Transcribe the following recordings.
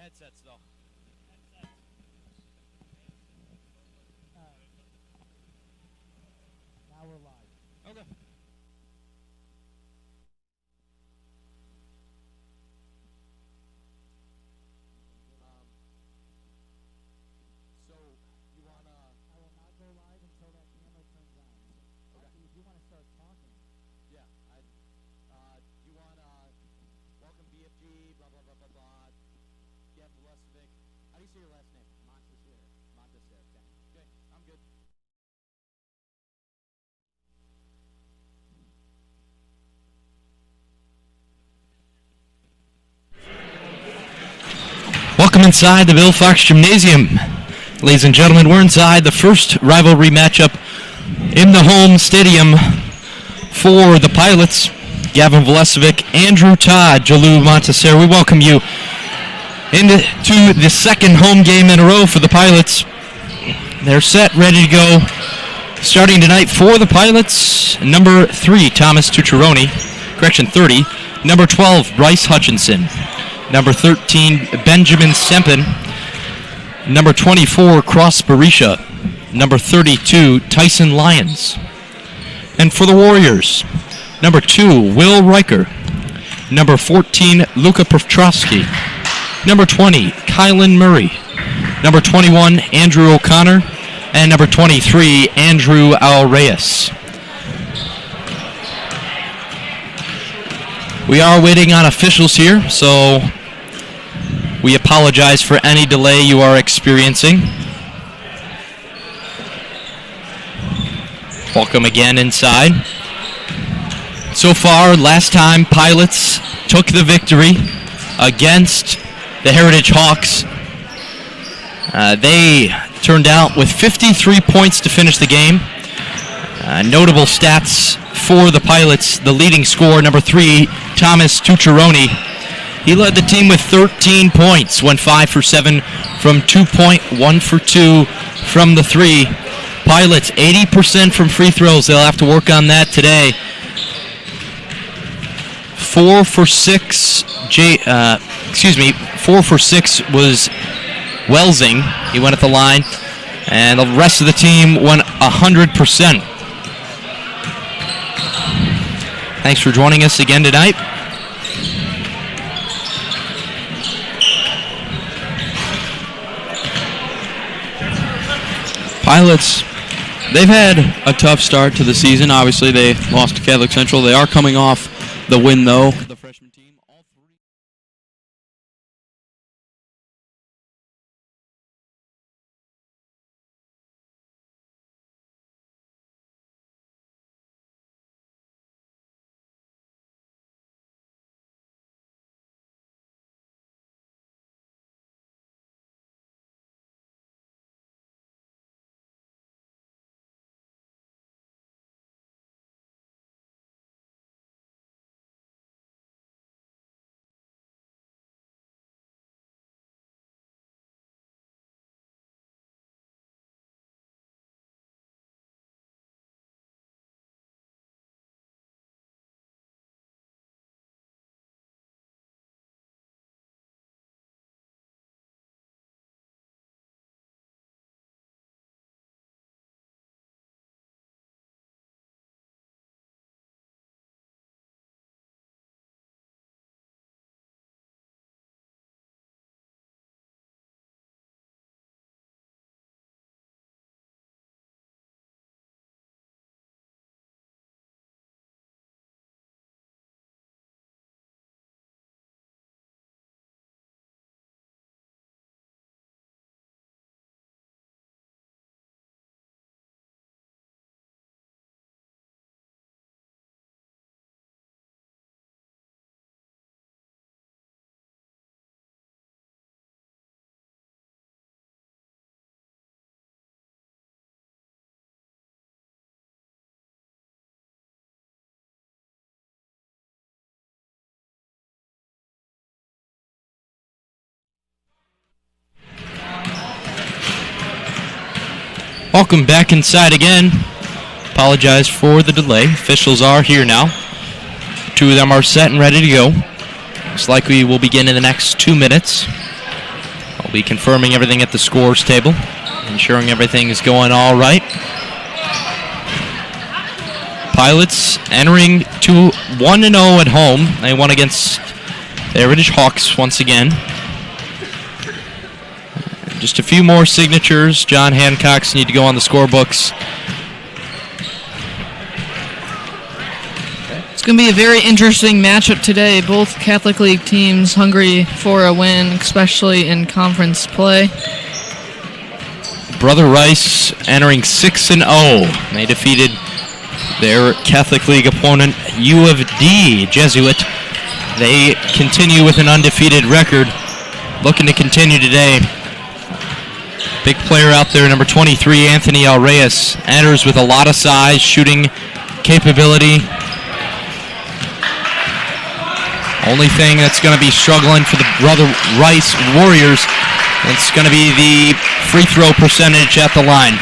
headsets, though. Now we're live. Okay. So, you wanna... I will not go live until that camera turns on. Okay. If you want to start talking. Yeah, you wanna... Welcome BFG, blah, blah, blah, blah, blah. Gavin Velesovic. How do you say your last name? Montesser. Montesser, okay. Okay, I'm good. Welcome inside the Bill Fox Gymnasium. Ladies and gentlemen, we're inside the first rivalry matchup in the home stadium for the Pilots. Gavin Velesovic, Andrew Todd, Jalou Montesser. We welcome you into the second home game in a row for the Pilots. They're set, ready to go. Starting tonight for the Pilots, number 3, Thomas Tucciaroni. Correction, 30. Number 12, Bryce Hutchinson. Number 13, Benjamin Sempen. Number 24, Cross Barisha. Number 32, Tyson Lyons. And for the Warriors, number 2, Will Riker. Number 14, Luka Petrovsky. Number 20, Kylan Murray. Number 21, Andrew O'Connor. And number 23, Andrew Al-Reyes. We are waiting on officials here, so we apologize for any delay you are experiencing. Welcome again inside. So far, last time, Pilots took the victory against the Heritage Hawks. They turned out with 53 points to finish the game. Notable stats for the Pilots. The leading scorer, number 3, Thomas Tucciaroni. He led the team with 13 points, went 5 for 7 from 2-point, 1 for 2 from the 3. Pilots, 80% from free throws. They'll have to work on that today. 4 for 6, 4 for 6 was Welsing. He went at the line, and the rest of the team went 100%. Thanks for joining us again tonight. Pilots, they've had a tough start to the season. Obviously, they lost to Catholic Central. They are coming off the win, though. The freshman team, all three. Welcome back inside again. Apologize for the delay. Officials are here now. 2 of them are set and ready to go. Looks like we will begin in the next 2 minutes. We'll be confirming everything at the scores table, ensuring everything is going all right. Pilots entering to 1-0 at home. They won against the Heritage Hawks once again. Just a few more signatures. John Hancock's need to go on the scorebooks. It's going to be a very interesting matchup today. Both Catholic League teams hungry for a win, especially in conference play. Brother Rice entering 6-0. They defeated their Catholic League opponent, U of D, Jesuit. They continue with an undefeated record, looking to continue today. Big player out there, number 23, Anthony Alreyes, enters with a lot of size, shooting capability. Only thing that's going to be struggling for the Brother Rice Warriors, it's going to be the free throw percentage at the line.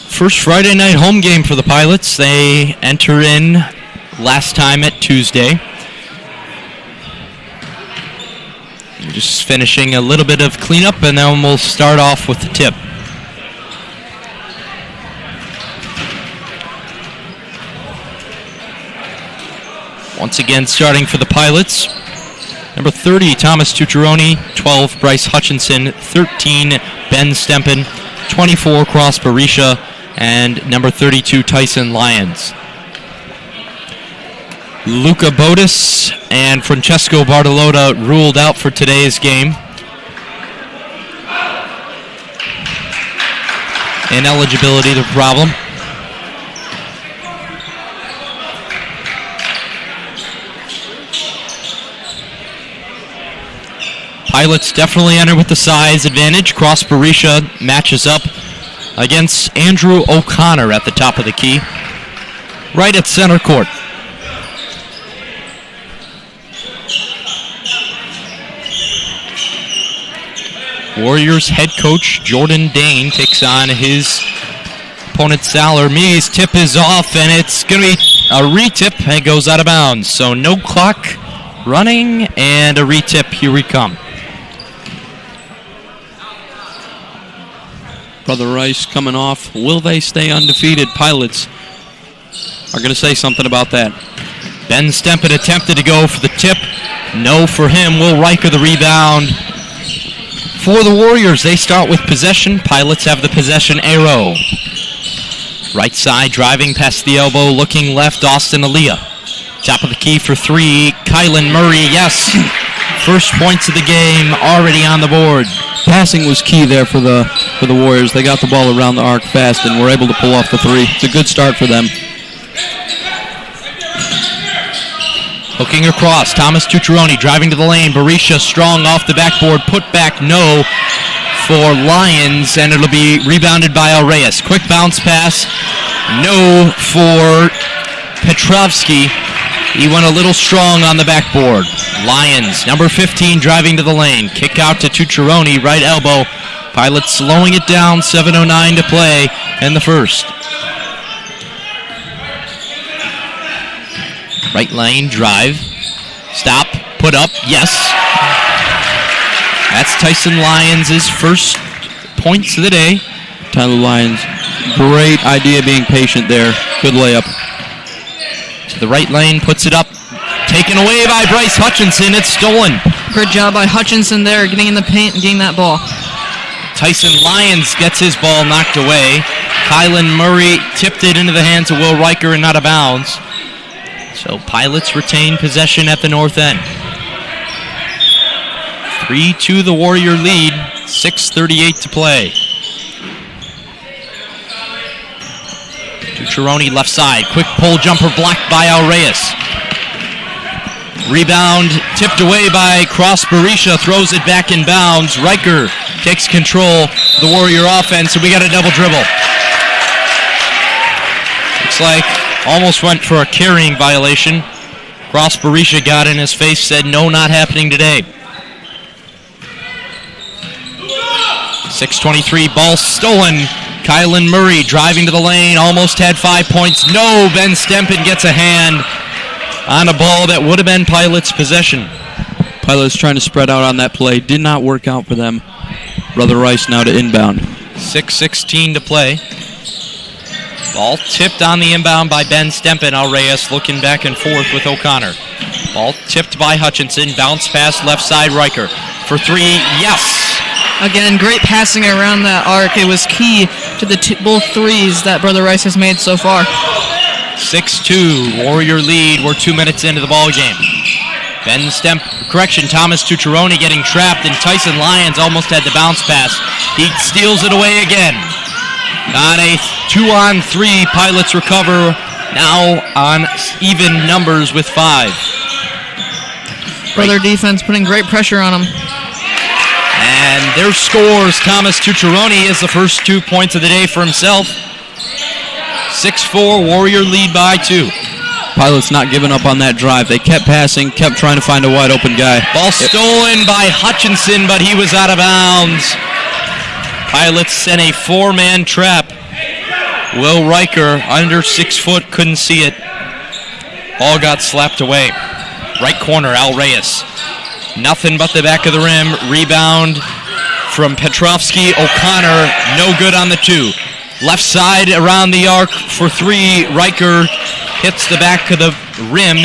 First Friday night home game for the Pilots. They enter in last time at Tuesday. Just finishing a little bit of cleanup, and then we'll start off with the tip. Once again, starting for the Pilots, number 30, Thomas Tucciaroni, 12, Bryce Hutchinson, 13, Ben Stempen, 24, Cross Barisha, and number 32, Tyson Lyons. Luca Bodis and Francesco Bartolotta ruled out for today's game. Ineligibility the problem. Pilots definitely enter with the size advantage. Cross Barisha matches up against Andrew O'Connor at the top of the key, right at center court. Warriors head coach Jordan Dane takes on his opponent Sal Hermes. Tip is off, and it's going to be a retip, and it goes out of bounds. So no clock running, and a retip. Here we come. Brother Rice coming off. Will they stay undefeated? Pilots are going to say something about that. Ben Stempen attempted to go for the tip. No for him. Will Riker the rebound. For the Warriors, they start with possession. Pilots have the possession arrow. Right side, driving past the elbow, looking left, Austin Aaliyah. Top of the key for three, Kylan Murray, yes. First points of the game already on the board. Passing was key there for the Warriors. They got the ball around the arc fast and were able to pull off the three. It's a good start for them. Hooking across, Thomas Tucciaroni driving to the lane. Barisha strong off the backboard. Put back, no for Lions, and it'll be rebounded by Alreyes. Quick bounce pass, no for Petrovsky. He went a little strong on the backboard. Lions, number 15, driving to the lane. Kick out to Tucciaroni, right elbow. Pilots slowing it down, 7:09 to play in the first. Right lane, drive, stop, put up, yes. That's Tyson Lyons' first points of the day. Tyler Lyons, great idea being patient there. Good layup. To the right lane, puts it up. Taken away by Bryce Hutchinson. It's stolen. Good job by Hutchinson there, getting in the paint and getting that ball. Tyson Lyons gets his ball knocked away. Kylan Murray tipped it into the hands of Will Riker and out of bounds. So Pilots retain possession at the north end. 3-2 the Warrior lead, 6:38 to play. Tucciaroni left side, quick pull jumper blocked by Alreyes. Rebound tipped away by Cross Barisha, throws it back in bounds. Riker takes control of the Warrior offense, and we got a double dribble. Looks like almost went for a carrying violation. Cross Barisha got in his face, said no, not happening today. 6:23, ball stolen. Kylan Murray driving to the lane, almost had 5 points. No, Ben Stempen gets a hand on a ball that would have been Pilots' possession. Pilots trying to spread out on that play. Did not work out for them. Brother Rice now to inbound. 6:16 to play. Ball tipped on the inbound by Ben Stempen. Reyes looking back and forth with O'Connor. Ball tipped by Hutchinson. Bounce pass left side Riker. For three, yes! Again, great passing around that arc. It was key to the both threes that Brother Rice has made so far. 6-2, Warrior lead. We're 2 minutes into the ball game. Thomas Tucciaroni getting trapped, and Tyson Lyons almost had the bounce pass. He steals it away again. On a 2-on-3, Pilots recover, now on even numbers with 5. Brother defense putting great pressure on him. And their scores, Thomas Tucciaroni is the first 2 points of the day for himself. 6-4, Warrior lead by 2. Pilots not giving up on that drive. They kept passing, kept trying to find a wide open guy. Ball stolen by Hutchinson, but he was out of bounds. Pilots sent a 4-man trap. Will Riker, under 6 foot, couldn't see it. Ball got slapped away. Right corner, Al Reyes. Nothing but the back of the rim. Rebound from Petrovsky. O'Connor, no good on the 2. Left side around the arc for 3. Riker hits the back of the rim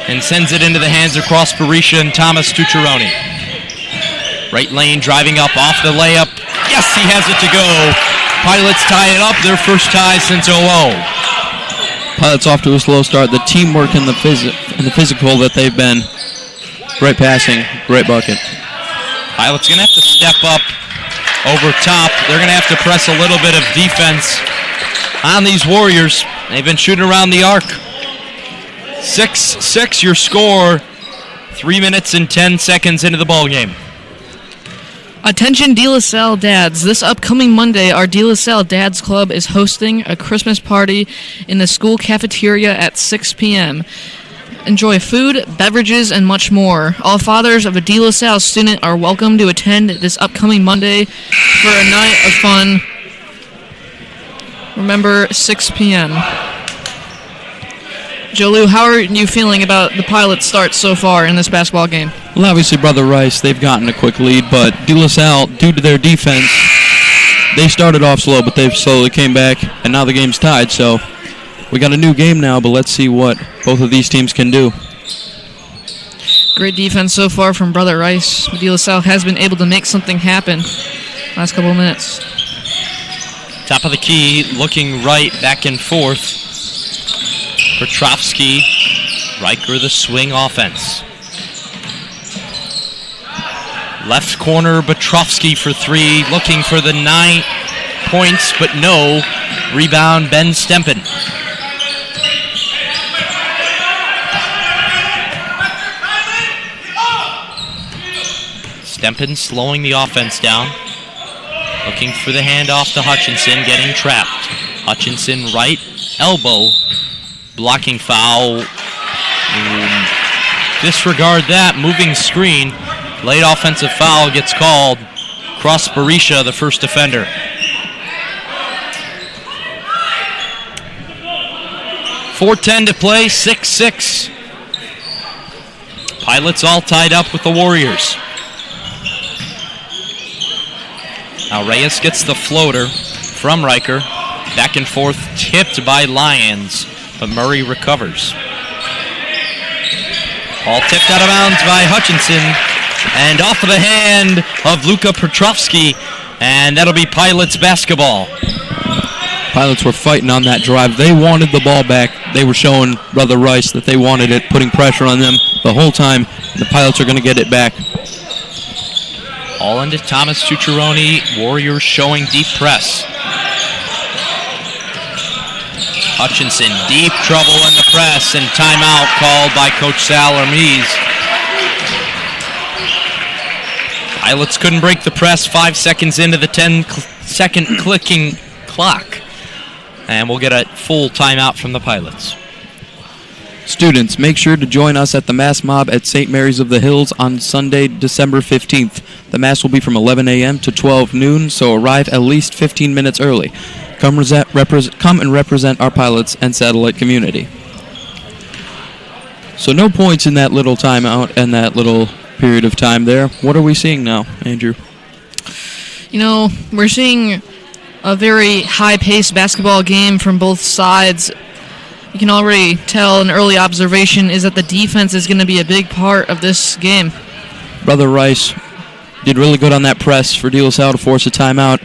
and sends it into the hands of Cross Barisha and Thomas Tucciaroni. Right lane driving up off the layup. Yes, he has it to go. Pilots tie it up, their first tie since 00. Pilots off to a slow start. The teamwork and the physical that they've been. Great passing, great bucket. Pilots going to have to step up over top. They're going to have to press a little bit of defense on these Warriors. They've been shooting around the arc. 6-6 your score. 3 minutes and 10 seconds into the ball game. Attention De La Salle dads. This upcoming Monday, our De La Salle Dads Club is hosting a Christmas party in the school cafeteria at 6 p.m. Enjoy food, beverages, and much more. All fathers of a De La Salle student are welcome to attend this upcoming Monday for a night of fun. Remember, 6 p.m. Jolu, how are you feeling about the Pilots' start so far in this basketball game? Well, obviously, Brother Rice, they've gotten a quick lead, but De La Salle, due to their defense, they started off slow, but they've slowly came back, and now the game's tied, so we got a new game now, but let's see what both of these teams can do. Great defense so far from Brother Rice. De La Salle has been able to make something happen last couple of minutes. Top of the key, looking right, back and forth. Petrovsky, Riker the swing offense. Left corner, Petrovsky for 3, looking for the 9 points, but no. Rebound, Ben Stempen. Stempen slowing the offense down. Looking for the handoff to Hutchinson, getting trapped. Hutchinson right elbow. Blocking foul. Disregard that. Moving screen. Late offensive foul gets called. Cross Barisha, the first defender. .410 to play, 6-6. Pilots all tied up with the Warriors. Now Reyes gets the floater from Riker. Back and forth, tipped by Lyons, but Murray recovers. Ball tipped out of bounds by Hutchinson, and off of the hand of Luka Petrovsky, and that'll be Pilots basketball. Pilots were fighting on that drive. They wanted the ball back. They were showing Brother Rice that they wanted it, putting pressure on them the whole time. The Pilots are going to get it back. All into Thomas Tucciaroni. Warriors showing deep press. Hutchinson, deep trouble in the press, and timeout called by Coach Sal Hermes. Pilots couldn't break the press. 5 seconds into the 10-second clicking clock. And we'll get a full timeout from the Pilots. Students, make sure to join us at the Mass Mob at St. Mary's of the Hills on Sunday, December 15th. The Mass will be from 11 a.m. to 12 noon, so arrive at least 15 minutes early. Come and represent our Pilots and satellite community. So no points in that little timeout and that little period of time there. What are we seeing now, Andrew? You know, we're seeing a very high-paced basketball game from both sides. You can already tell an early observation is that the defense is going to be a big part of this game. Brother Rice did really good on that press for De La Salle to force a timeout.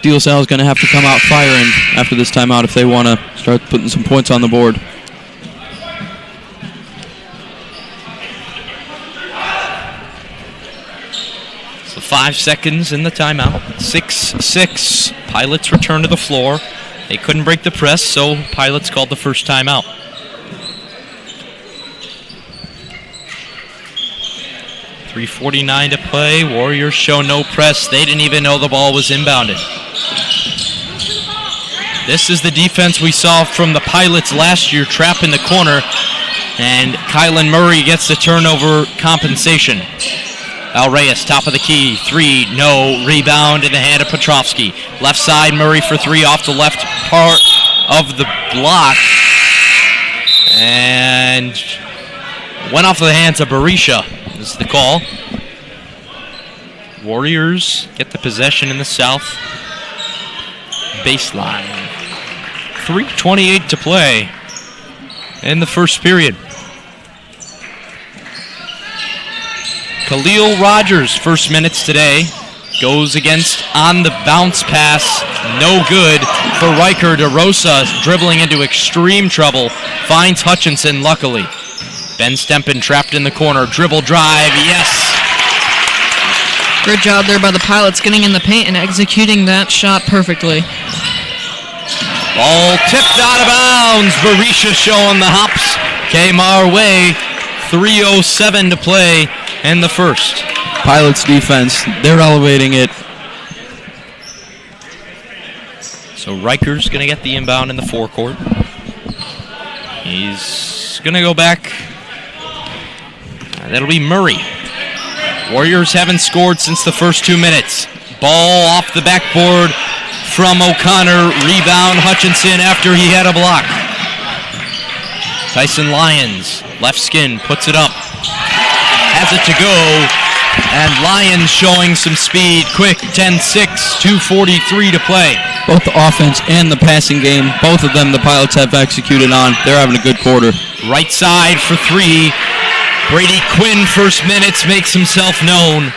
De La Salle is going to have to come out firing after this timeout if they want to start putting some points on the board. So 5 seconds in the timeout. 6-6. Pilots return to the floor. They couldn't break the press, so Pilots called the first timeout. .349 to play. Warriors show no press. They didn't even know the ball was inbounded. This is the defense we saw from the Pilots last year, trap in the corner, and Kylan Murray gets the turnover compensation. Al Reyes, top of the key, 3, no, rebound in the hand of Petrovsky. Left side, Murray for 3 off the left part of the block, and went off the hands of Berisha. This is the call. Warriors get the possession in the south baseline. 3:28 to play in the first period. Khalil Rogers, first minutes today, goes against on the bounce pass. No good for Riker. DeRosa dribbling into extreme trouble. Finds Hutchinson, luckily. Ben Stempen trapped in the corner. Dribble drive, yes. Great job there by the Pilots getting in the paint and executing that shot perfectly. Ball tipped out of bounds. Berisha showing the hops. Came our way. 3:07 to play in the first. Pilots defense, they're elevating it. So Riker's going to get the inbound in the forecourt. He's going to go back. That'll be Murray. Warriors haven't scored since the first 2 minutes. Ball off the backboard from O'Connor. Rebound Hutchinson after he had a block. Tyson Lyons, left skin, puts it up. Has it to go. And Lyons showing some speed. Quick, 10-6, 2:43 to play. Both the offense and the passing game, both of them the Pilots have executed on. They're having a good quarter. Right side for 3. Brady Quinn, first minutes, makes himself known.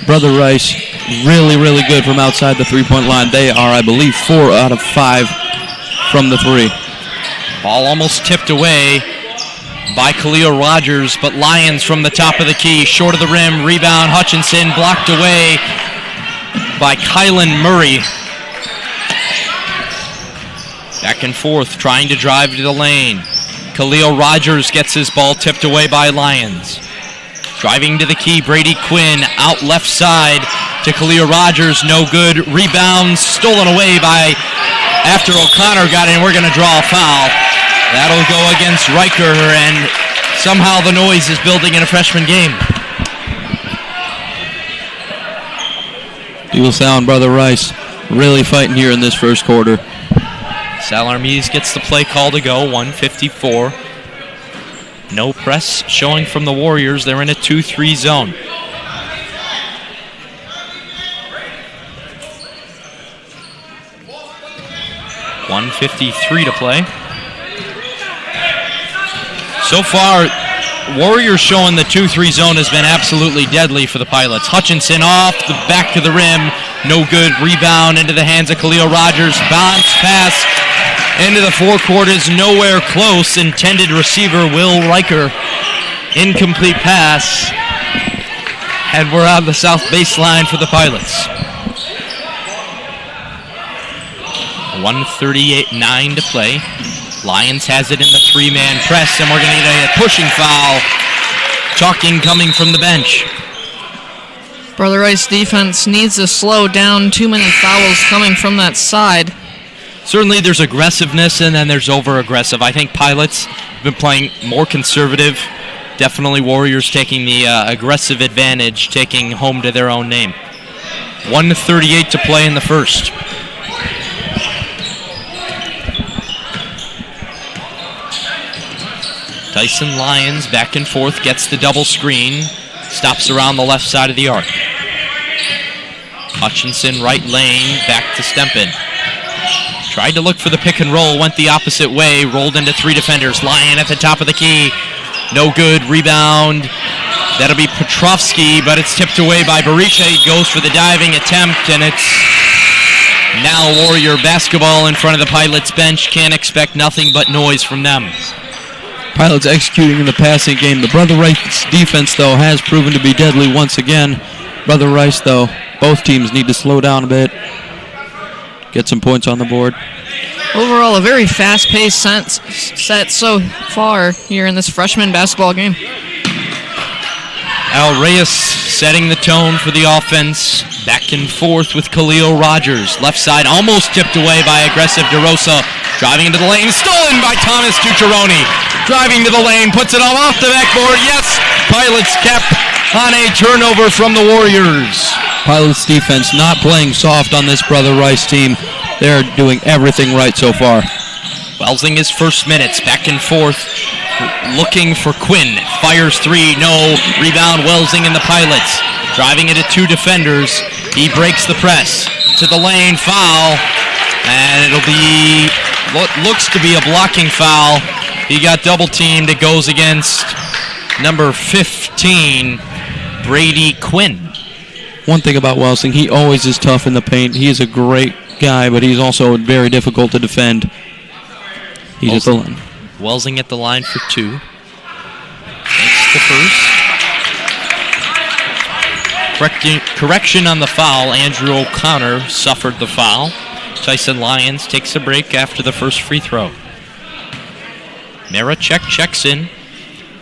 Brother Rice, really, really good from outside the three-point line. They are, I believe, 4 out of 5 from the 3. Ball almost tipped away by Khalil Rogers, but Lyons from the top of the key, short of the rim, rebound, Hutchinson blocked away by Kylan Murray. Back and forth, trying to drive to the lane. Khalil Rogers gets his ball tipped away by Lyons. Driving to the key, Brady Quinn out left side to Khalil Rogers, no good. Rebound stolen away by, after O'Connor got in, we're going to draw a foul. That'll go against Riker, and somehow the noise is building in a freshman game. De La Salle and Brother Rice really fighting here in this first quarter. Sal Armies gets the play call to go, 1:54. No press showing from the Warriors. They're in a 2-3 zone. .153 to play. So far, Warriors showing the 2-3 zone has been absolutely deadly for the Pilots. Hutchinson off the back of the rim. No good. Rebound into the hands of Khalil Rogers. Bounce pass into the forecourt is nowhere close. Intended receiver Will Riker. Incomplete pass. And we're on the south baseline for the Pilots. 1:38.9 to play. Lyons has it in the 3-man press, and we're going to get a pushing foul. Talking coming from the bench. Brother Rice defense needs to slow down. Too many fouls coming from that side. Certainly there's aggressiveness, and then there's over-aggressive. I think Pilots have been playing more conservative. Definitely Warriors taking the aggressive advantage, taking home to their own name. 1:38 to play in the first. Tyson Lyons back and forth, gets the double screen, stops around the left side of the arc. Hutchinson, right lane, back to Stempen. Tried to look for the pick and roll, went the opposite way, rolled into 3 defenders. Lyon at the top of the key. No good, rebound. That'll be Petrovsky, but it's tipped away by Berisha. He goes for the diving attempt, and it's now Warrior basketball in front of the Pilots bench. Can't expect nothing but noise from them. Pilots executing in the passing game. The Brother Rice defense, though, has proven to be deadly once again. Brother Rice, though, both teams need to slow down a bit, get some points on the board. Overall, a very fast-paced set so far here in this freshman basketball game. Al Reyes setting the tone for the offense. Back and forth with Khalil Rogers. Left side almost tipped away by aggressive DeRosa. Driving into the lane, stolen by Thomas Tucciaroni. Driving to the lane, puts it all off the backboard. Yes, Pilots kept on a turnover from the Warriors. Pilots defense not playing soft on this Brother Rice team. They're doing everything right so far. Welsing his first minutes, back and forth, looking for Quinn. Fires 3, no. Rebound, Welsing and the Pilots. Driving into 2 defenders. He breaks the press. To the lane, foul. And it'll be what looks to be a blocking foul. He got double teamed. It goes against number 15, Brady Quinn. One thing about Welsing, he always is tough in the paint. He is a great guy, but he's also very difficult to defend. He's at the line. Welsing at the line for 2. Makes the first. Correction on the foul. Andrew O'Connor suffered the foul. Tyson Lyons takes a break after the first free throw. Marachek checks in.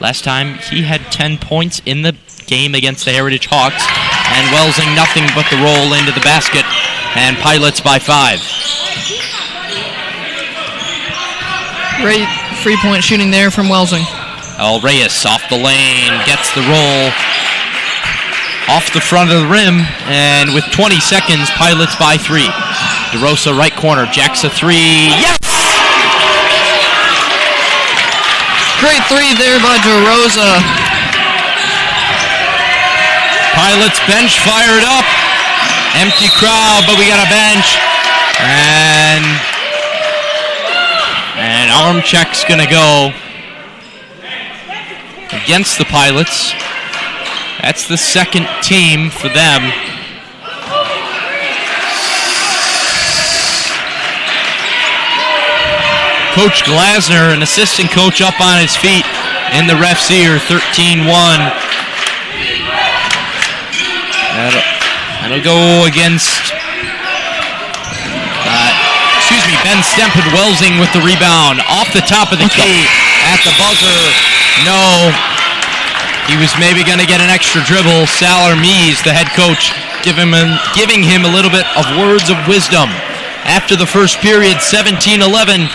Last time he had 10 points in the game against the Heritage Hawks. And Welsing nothing but the roll into the basket. And Pilots by 5. Great free-point shooting there from Welsing. Al Reyes off the lane, gets the roll off the front of the rim, and with 20 seconds, Pilots by 3. DeRosa right corner, jacks a 3. Yes! Great 3 there by DeRosa. Pilots bench fired up. Empty crowd, but we got a bench. And arm check's going to go against the Pilots. That's the second team for them. Coach Glasner, an assistant coach, up on his feet in the ref's ear, 13-1. That'll go against, Ben Stempen. Welsing with the rebound. Off the top of the key at the buzzer. No. He was maybe going to get an extra dribble. Salar Mees, the head coach, giving him a little bit of words of wisdom. After the first period, 17-11.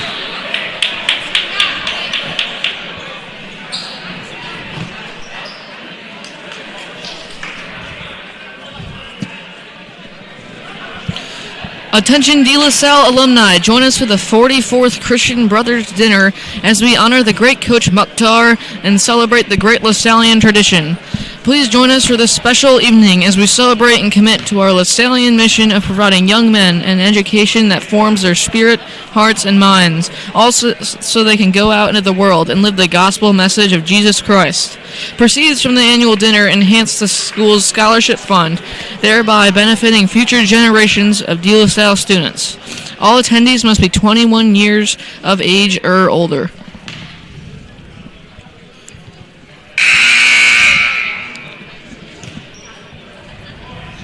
Attention De La Salle alumni, join us for the 44th Christian Brothers Dinner as we honor the great Coach Mukhtar and celebrate the great LaSallian tradition. Please join us for this special evening as we celebrate and commit to our LaSallian mission of providing young men an education that forms their spirit, hearts, and minds, also so they can go out into the world and live the gospel message of Jesus Christ. Proceeds from the annual dinner enhance the school's scholarship fund, thereby benefiting future generations of De La Salle students. All attendees must be 21 years of age or older.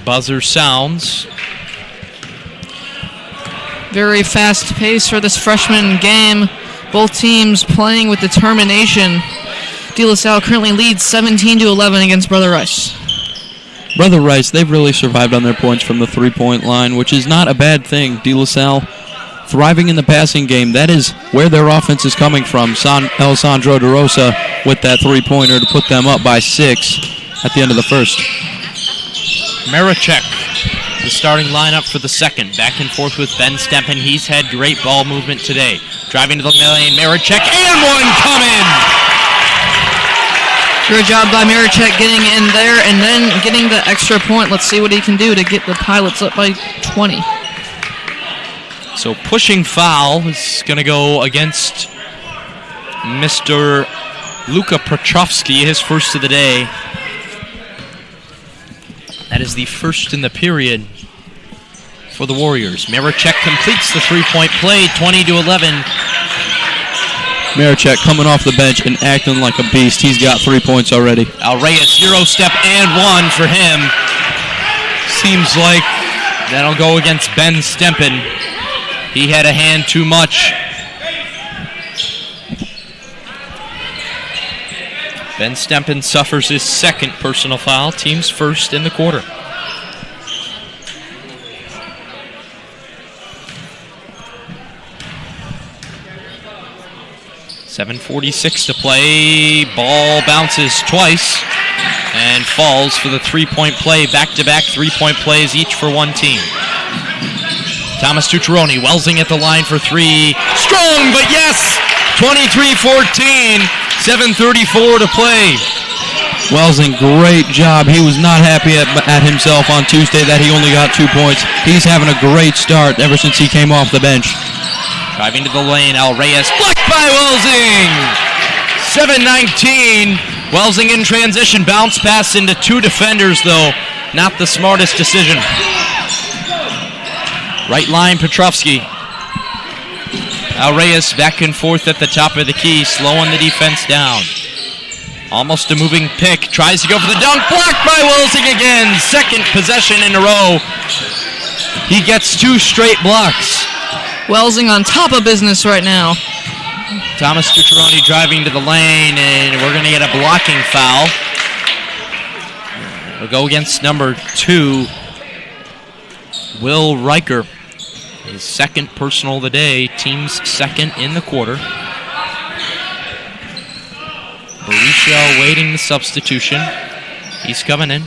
Buzzer sounds. Very fast pace for this freshman game. Both teams playing with determination. De La Salle currently leads 17-11 against Brother Rice. Brother Rice, they've really survived on their points from the three-point line, which is not a bad thing. De La Salle thriving in the passing game. That is where their offense is coming from. Alessandro DeRosa with that three-pointer to put them up by 6 at the end of the first. Marachek, the starting lineup for the second. Back and forth with Ben Stempen. He's had great ball movement today. Driving to the lane, Marachek, and one coming! Great job by Marichek getting in there and then getting the extra point. Let's see what he can do to get the Pilots up by 20. So pushing foul is going to go against Mr. Luka Petrovsky, his first of the day. That is the first in the period for the Warriors. Marichek completes the three-point play, 20-11. Marichek coming off the bench and acting like a beast. He's got 3 points already. Reyes, Euro step and one for him. Seems like that'll go against Ben Stempen. He had a hand too much. Ben Stempen suffers his second personal foul, team's first in the quarter. .46 to play. Ball bounces twice and falls for the three-point play. Back-to-back three-point plays, each for one team. Thomas Tucciaroni, Welsing at the line for three. Strong, but yes! 23-14, 7:34 to play. Welsing, great job. He was not happy at himself on Tuesday that he only got 2 points. He's having a great start ever since he came off the bench. Driving to the lane, Reyes, blocked by Welsing! 7:19. Welsing in transition, bounce pass into two defenders, though. Not the smartest decision. Right line, Petrovsky. Reyes back and forth at the top of the key, slowing the defense down. Almost a moving pick, tries to go for the dunk, blocked by Welsing again. Second possession in a row. He gets two straight blocks. Welsing on top of business right now. Thomas Tucciaroni driving to the lane, and we're going to get a blocking foul. We'll go against number 2, Will Riker. His second personal of the day, team's second in the quarter. Berisha awaiting the substitution. He's coming in.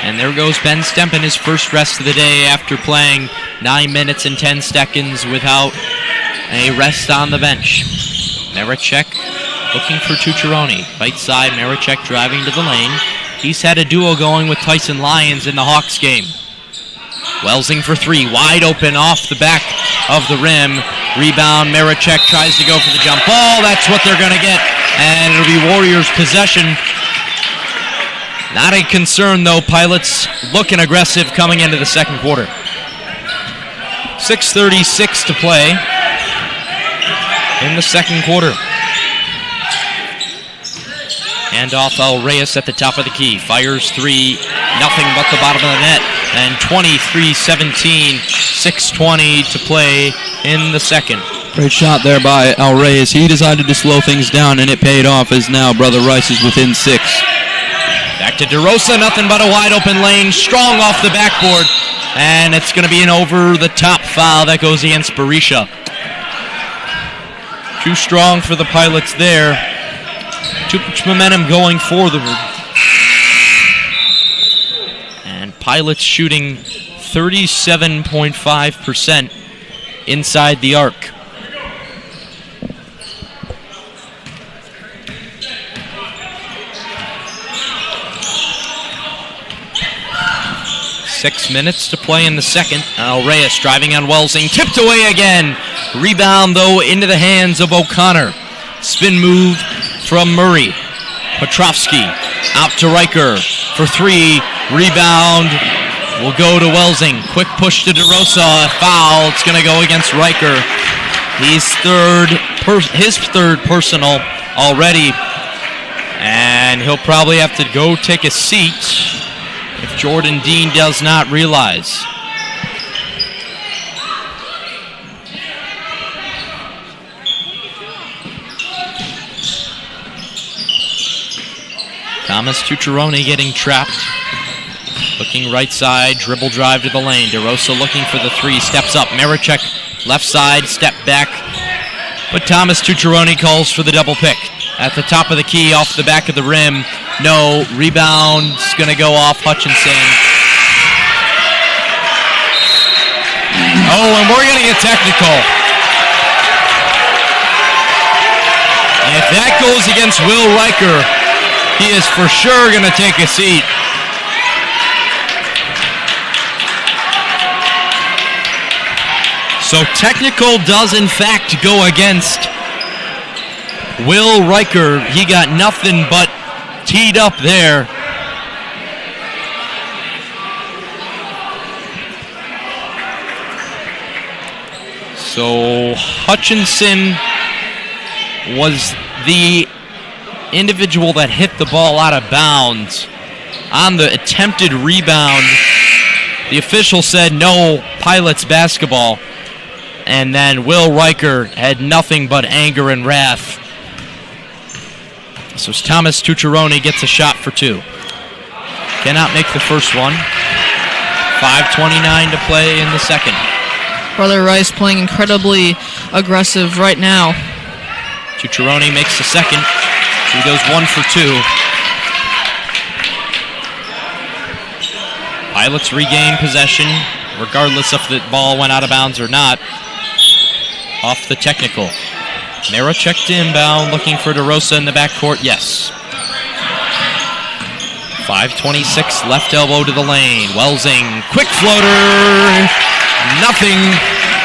And there goes Ben Stempen, his first rest of the day after playing 9 minutes and 10 seconds without a rest on the bench. Marichek looking for Tucciaroni. Right side, Marichek driving to the lane. He's had a duo going with Tyson Lyons in the Hawks game. Welsing for three, wide open off the back of the rim. Rebound, Marichek tries to go for the jump ball. That's what they're going to get, and it'll be Warriors possession. Not a concern, though. Pilots looking aggressive coming into the second quarter. 6:36 to play in the second quarter. Handoff Reyes at the top of the key. Fires three, nothing but the bottom of the net. And 23-17, 6:20 to play in the second. Great shot there by Reyes. He decided to slow things down, and it paid off as now Brother Rice is within 6. Back to DeRosa, nothing but a wide open lane. Strong off the backboard. And it's going to be an over-the-top foul that goes against Berisha. Too strong for the Pilots there. Too much momentum going forward. And Pilots shooting 37.5% inside the arc. Six minutes to play in the second. Reyes driving on Welsing. Tipped away again. Rebound, though, into the hands of O'Connor. Spin move from Murray. Petrovsky out to Riker for three. Rebound will go to Welsing. Quick push to DeRosa. Foul. It's going to go against Riker. He's his third personal already. And he'll probably have to go take a seat if Jordan Dean does not realize. Thomas Tucciaroni getting trapped. Looking right side, dribble drive to the lane. DeRosa looking for the three, steps up. Marichek left side, step back. But Thomas Tucciaroni calls for the double pick. At the top of the key, off the back of the rim. No, rebound's going to go off Hutchinson. Oh, and we're getting a technical. If that goes against Will Riker, he is for sure going to take a seat. So technical does in fact go against Will Riker. He got nothing but teed up there. So Hutchinson was the individual that hit the ball out of bounds. On the attempted rebound, the official said no, Pilots basketball. And then Will Riker had nothing but anger and wrath. So Thomas Tucciarone gets a shot for two. Cannot make the first one. 5:29 to play in the second. Brother Rice playing incredibly aggressive right now. Tucciarone makes the second. So he goes 1 for 2. Pilots regain possession, regardless if the ball went out of bounds or not. Off the technical. Marachek to inbound, looking for DeRosa in the backcourt. Yes. 5:26 left elbow to the lane. Welsing, quick floater. Nothing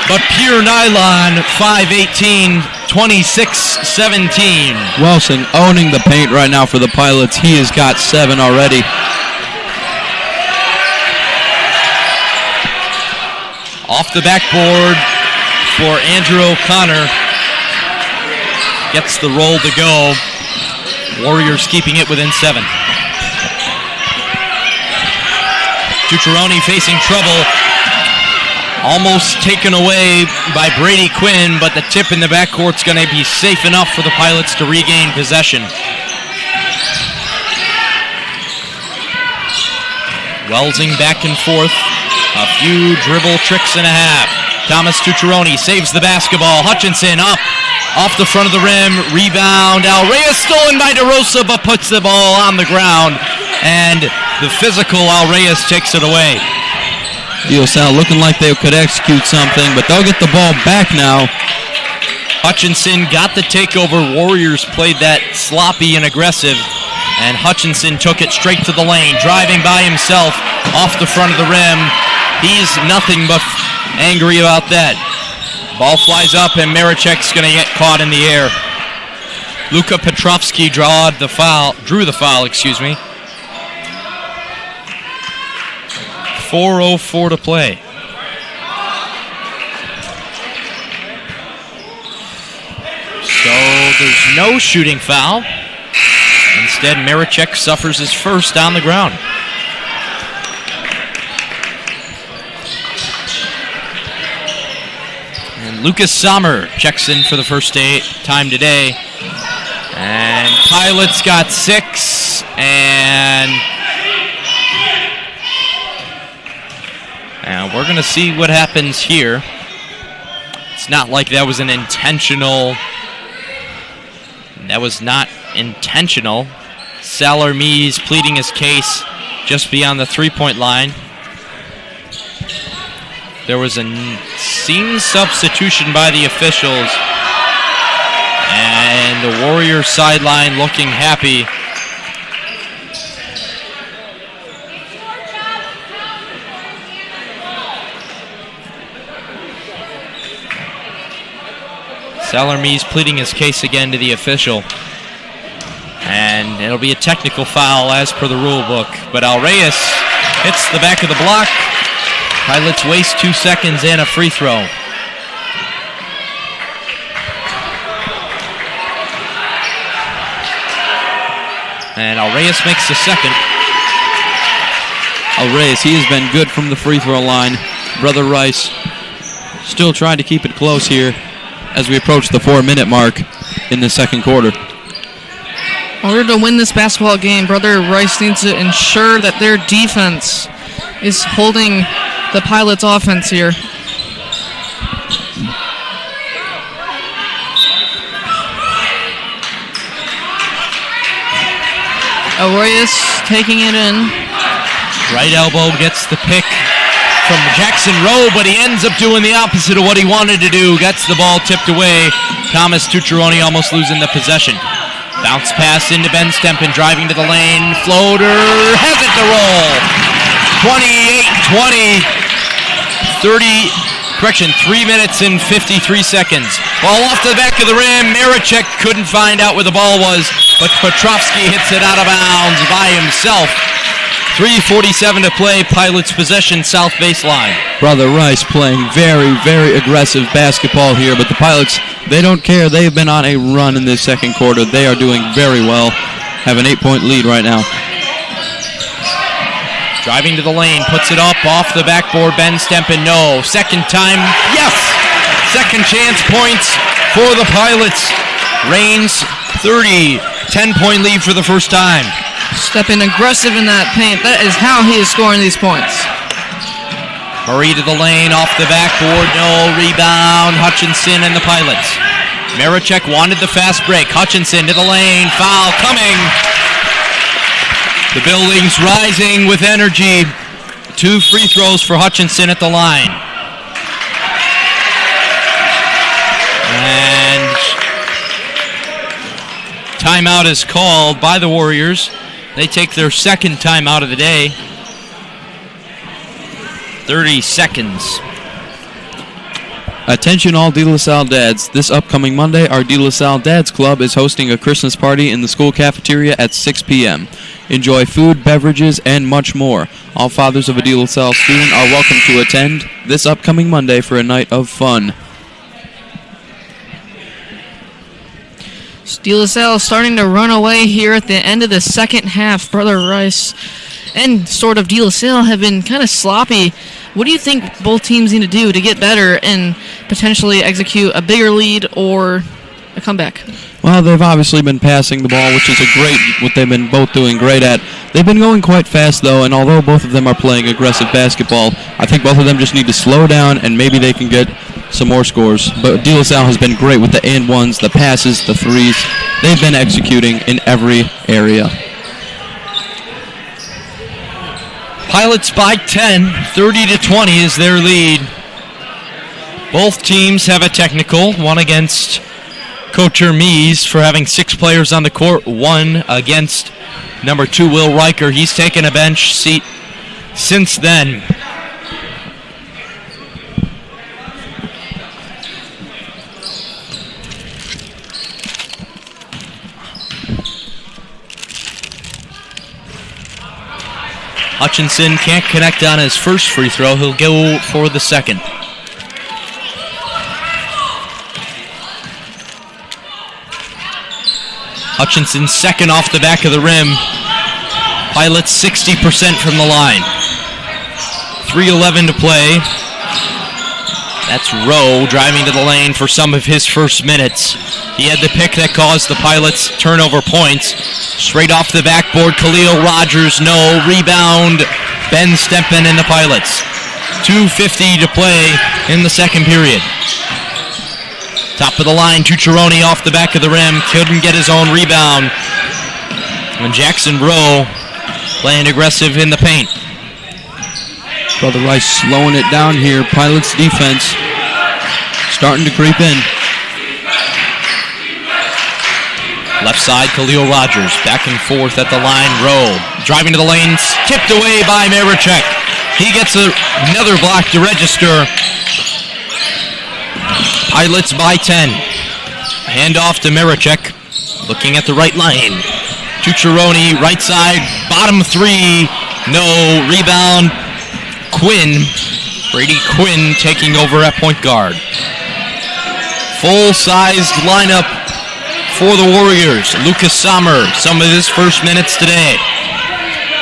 but pure nylon. 5:18, 26-17. Welsing owning the paint right now for the Pilots. He has got 7 already. Off the backboard for Andrew O'Connor. Gets the roll to go. Warriors keeping it within 7. Tucciarone facing trouble. Almost taken away by Brady Quinn, but the tip in the backcourt's going to be safe enough for the Pilots to regain possession. Welsing back and forth. A few dribble tricks and a half. Thomas Tucciarone saves the basketball. Hutchinson up off the front of the rim. Rebound. Al Reyes stolen by DeRosa, but puts the ball on the ground. And the physical Al Reyes takes it away. De La Salle looking like they could execute something, but they'll get the ball back now. Hutchinson got the takeover. Warriors played that sloppy and aggressive. And Hutchinson took it straight to the lane, driving by himself off the front of the rim. He's nothing but angry about that. Ball flies up, and Marachek's going to get caught in the air. Luka Petrovsky drew the foul. 4:04 to play. So there's no shooting foul. Instead, Marachek suffers his first on the ground. And Lucas Sommer checks in for the first time today. And Pilots got 6, and we're going to see what happens here. It's not like that was intentional. That was not intentional. Salarmees pleading his case just beyond the three-point line. There was a scene substitution by the officials, and the Warriors sideline looking happy. Salarmees pleading his case again to the official. And it'll be a technical foul as per the rule book. But Al Reyes hits the back of the block. Pilots waste 2 seconds and a free throw. And Al Reyes makes the second. Al Reyes, he has been good from the free throw line. Brother Rice still trying to keep it close here as we approach the 4-minute mark in the second quarter. In order to win this basketball game, Brother Rice needs to ensure that their defense is holding the Pilots' offense here. Arroyas taking it in. Right elbow gets the pick from Jackson Rowe, but he ends up doing the opposite of what he wanted to do. Gets the ball tipped away. Thomas Tucciaroni almost losing the possession. Bounce pass into Ben Stempen, driving to the lane. Floater has it to roll. 28-20. 3 minutes and 53 seconds. Ball off to the back of the rim. Marichek couldn't find out where the ball was, but Petrovsky hits it out of bounds by himself. 3:47 to play. Pilots possession, south baseline. Brother Rice playing very, very aggressive basketball here, but the Pilots, they don't care. They've been on a run in this second quarter. They are doing very well. Have an 8-point lead right now. Driving to the lane, puts it up off the backboard. Ben Stempen, no. Second time, yes! Second chance points for the Pilots. Reigns 30, 10-point lead for the first time. Stepping aggressive in that paint. That is how he is scoring these points. Murray to the lane, off the backboard, no. Rebound, Hutchinson and the Pilots. Marichek wanted the fast break. Hutchinson to the lane, foul coming. The building's rising with energy. 2 free throws for Hutchinson at the line. And timeout is called by the Warriors. They take their second timeout of the day. 30 seconds. Attention all De La Salle dads. This upcoming Monday, our De La Salle Dads Club is hosting a Christmas party in the school cafeteria at 6 p.m. Enjoy food, beverages, and much more. All fathers of a De La Salle student are welcome to attend this upcoming Monday for a night of fun. De La Salle starting to run away here at the end of the second half. Brother Rice and sort of De La Salle have been kind of sloppy. What do you think both teams need to do to get better and potentially execute a bigger lead or a comeback? Well, they've obviously been passing the ball, which is what they've been both doing great at. They've been going quite fast, though, and although both of them are playing aggressive basketball, I think both of them just need to slow down, and maybe they can get some more scores. But De La Salle has been great with the and ones, the passes, the threes. They've been executing in every area. Pilots by 10, 30-20 is their lead. Both teams have a technical, one against Coach Hermes for having 6 players on the court, one against number 2 Will Riker. He's taken a bench seat since then. Hutchinson can't connect on his first free throw. He'll go for the second. Hutchinson second off the back of the rim. Pilots 60% from the line. 3:11 to play. That's Rowe driving to the lane for some of his first minutes. He had the pick that caused the Pilots turnover points. Straight off the backboard, Khalil Rogers, no. Rebound, Ben Stempen and the Pilots. 2:50 to play in the second period. Top of the line, Tucciaroni off the back of the rim. Couldn't get his own rebound. And Jackson Rowe playing aggressive in the paint. Brother Rice slowing it down here. Pilots defense starting to creep in. Left side, Khalil Rogers. Back and forth at the line. Rowe driving to the lanes. Tipped away by Marichek. He gets another block to register. Pilots by 10. Hand off to Marichek. Looking at the right lane. Tucciaroni, right side, bottom 3. No. Rebound. Quinn. Brady Quinn taking over at point guard. Full-sized lineup for the Warriors. Lucas Sommer, some of his first minutes today.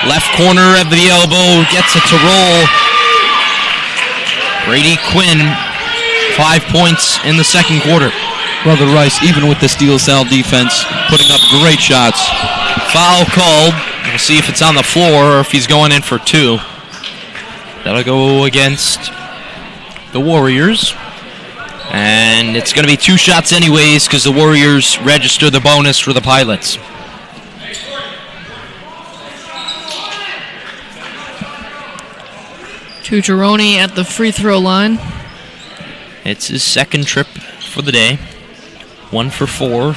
Left corner of the elbow, gets it to roll. Brady Quinn, 5 points in the second quarter. Brother Rice, even with this De La Salle defense, putting up great shots. Foul called. We'll see if it's on the floor or if he's going in for 2. That'll go against the Warriors. And it's going to be 2 shots anyways because the Warriors register the bonus for the Pilots. Tucciaroni at the free throw line. It's his second trip for the day. 1 for 4.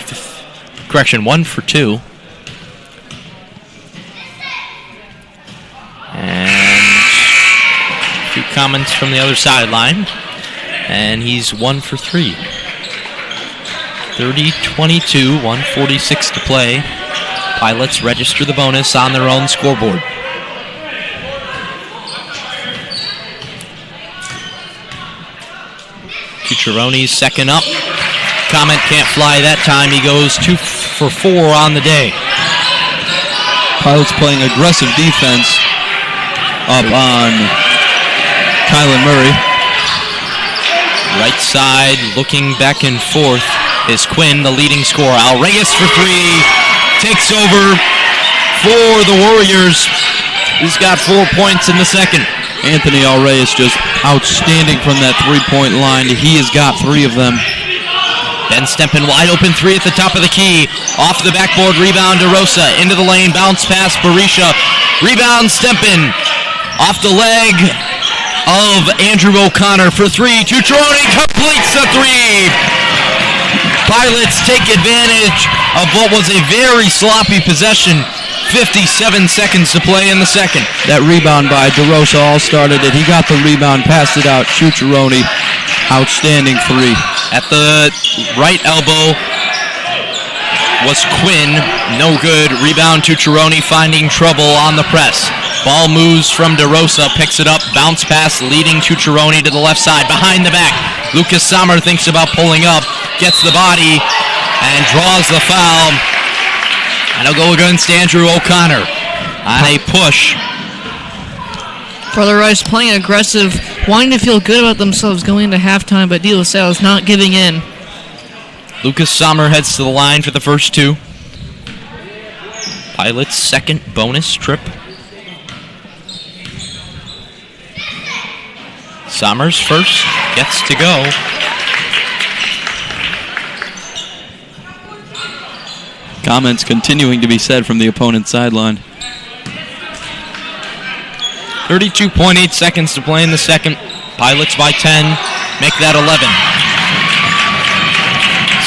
Correction, 1 for 2. And a few comments from the other sideline. And he's 1 for 3. 30-22, 1:46 to play. Pilots register the bonus on their own scoreboard. Tucciaroni's second up. Comet can't fly that time. He goes 2 for 4 on the day. Pilots playing aggressive defense up on Kylan Murray. Right side, looking back and forth, is Quinn, the leading scorer. Alreyes for 3, takes over for the Warriors. He's got 4 points in the second. Anthony Alreyes just outstanding from that three-point line. He has got 3 of them. Ben Stempen wide open 3 at the top of the key. Off the backboard, rebound DeRosa. Into the lane, bounce pass Berisha. Rebound Stempen. Off the leg of Andrew O'Connor for 3. Tucciaroni completes the 3. Pilots take advantage of what was a very sloppy possession. 57 seconds to play in the second. That rebound by DeRosa all started it. He got the rebound, passed it out. Tucciaroni, outstanding 3. At the right elbow was Quinn. No good. Rebound Tucciaroni finding trouble on the press. Ball moves from DeRosa, picks it up, bounce pass leading Tucciaroni to the left side. Behind the back, Lucas Sommer thinks about pulling up, gets the body, and draws the foul. And it'll go against Andrew O'Connor on a push. Brother Rice playing aggressive, wanting to feel good about themselves going into halftime, but De La Salle is not giving in. Lucas Sommer heads to the line for the first 2. Pilots' second bonus trip. Sommers first, gets to go. Comments continuing to be said from the opponent's sideline. 32.8 seconds to play in the second. Pilots by 10, make that 11.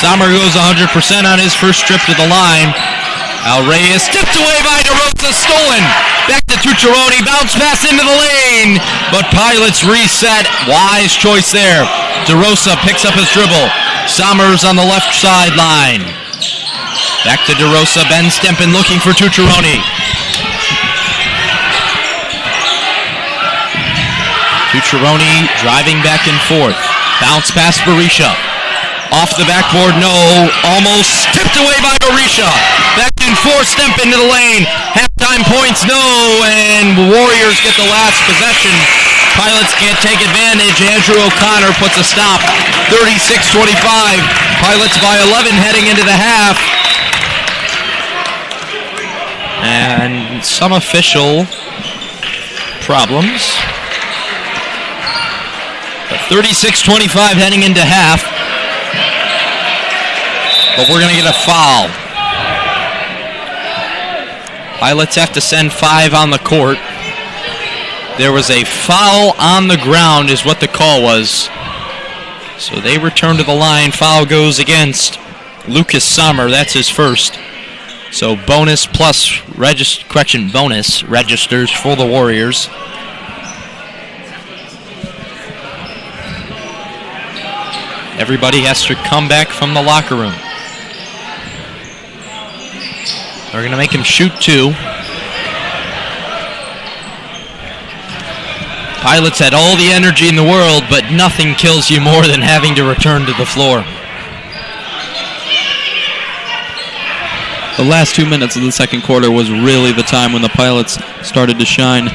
Sommer goes 100% on his first trip to the line. Alreyes tipped away by DeRosa, stolen. Back to Tucciaroni, bounce pass into the lane. But Pilots reset, wise choice there. DeRosa picks up his dribble. Sommers on the left sideline. Back to DeRosa, Ben Stempen looking for Tucciaroni. Tucciaroni driving back and forth. Bounce pass Berisha. Off the backboard, no. Almost tipped away by Berisha. Back and forth, Stempen to the lane. Halftime points, no. And Warriors get the last possession. Pilots can't take advantage. Andrew O'Connor puts a stop. 36-25. Pilots by 11 heading into the half. And some official problems. But 36-25 heading into half. But we're going to get a foul. Pilots have to send 5 on the court. There was a foul on the ground is what the call was. So they return to the line. Foul goes against Lucas Sommer. That's his first. So bonus plus bonus registers for the Warriors. Everybody has to come back from the locker room. They're going to make him shoot 2. Pilots had all the energy in the world, but nothing kills you more than having to return to the floor. The last 2 minutes of the second quarter was really the time when the Pilots started to shine.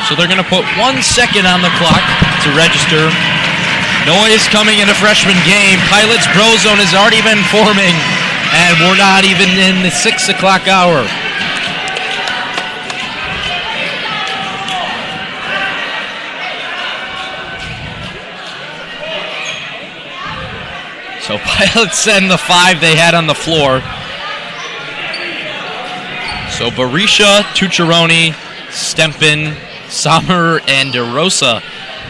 So they're going to put 1 second on the clock to register. Noise coming in a freshman game. Pilots Bro Zone has already been forming, and we're not even in the 6 o'clock hour. So Pilots send the 5 they had on the floor. So Berisha, Tucciaroni, Stempin, Sommer, and DeRosa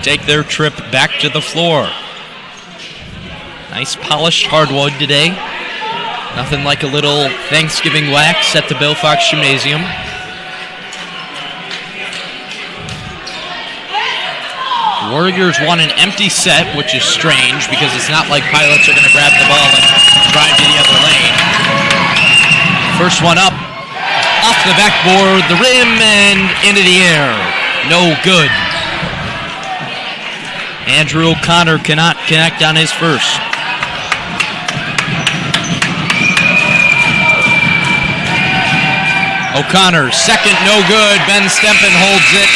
take their trip back to the floor. Nice polished hardwood today. Nothing like a little Thanksgiving wax at the Bill Fox Gymnasium. Warriors want an empty set, which is strange because it's not like Pilots are going to grab the ball and drive to the other lane. First one up, off the backboard, the rim, and into the air. No good. Andrew O'Connor cannot connect on his first. O'Connor, second, no good. Ben Stempin holds it,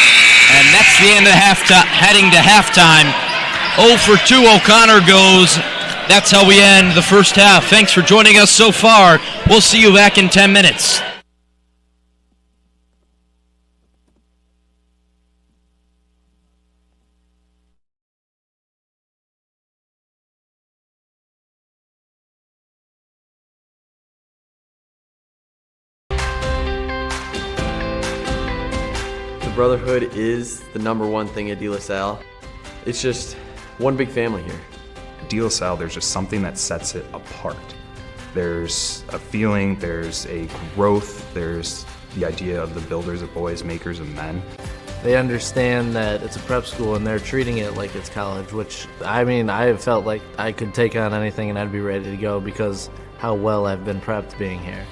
and that's the end of heading to halftime. 0 for 2, O'Connor goes. That's how we end the first half. Thanks for joining us so far. We'll see you back in 10 minutes. Brotherhood is the number one thing at De La Salle. It's just one big family here. At De La Salle, there's just something that sets it apart. There's a feeling, there's a growth, there's the idea of the builders of boys, makers of men. They understand that it's a prep school and they're treating it like it's college, which, I mean, I have felt like I could take on anything and I'd be ready to go because how well I've been prepped being here.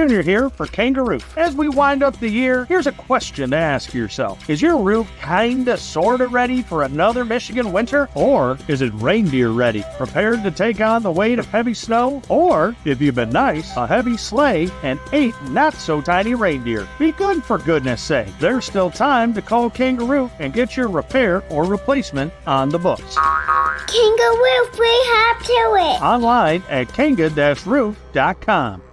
Junior here for Kangaroo. As we wind up the year, here's a question to ask yourself. Is your roof kinda sorta ready for another Michigan winter? Or is it reindeer ready? Prepared to take on the weight of heavy snow? Or, if you've been nice, a heavy sleigh and 8 not-so-tiny reindeer? Be good, for goodness sake. There's still time to call Kangaroo and get your repair or replacement on the books. Kangaroo, free hop to it. Online at kanga-roof.com.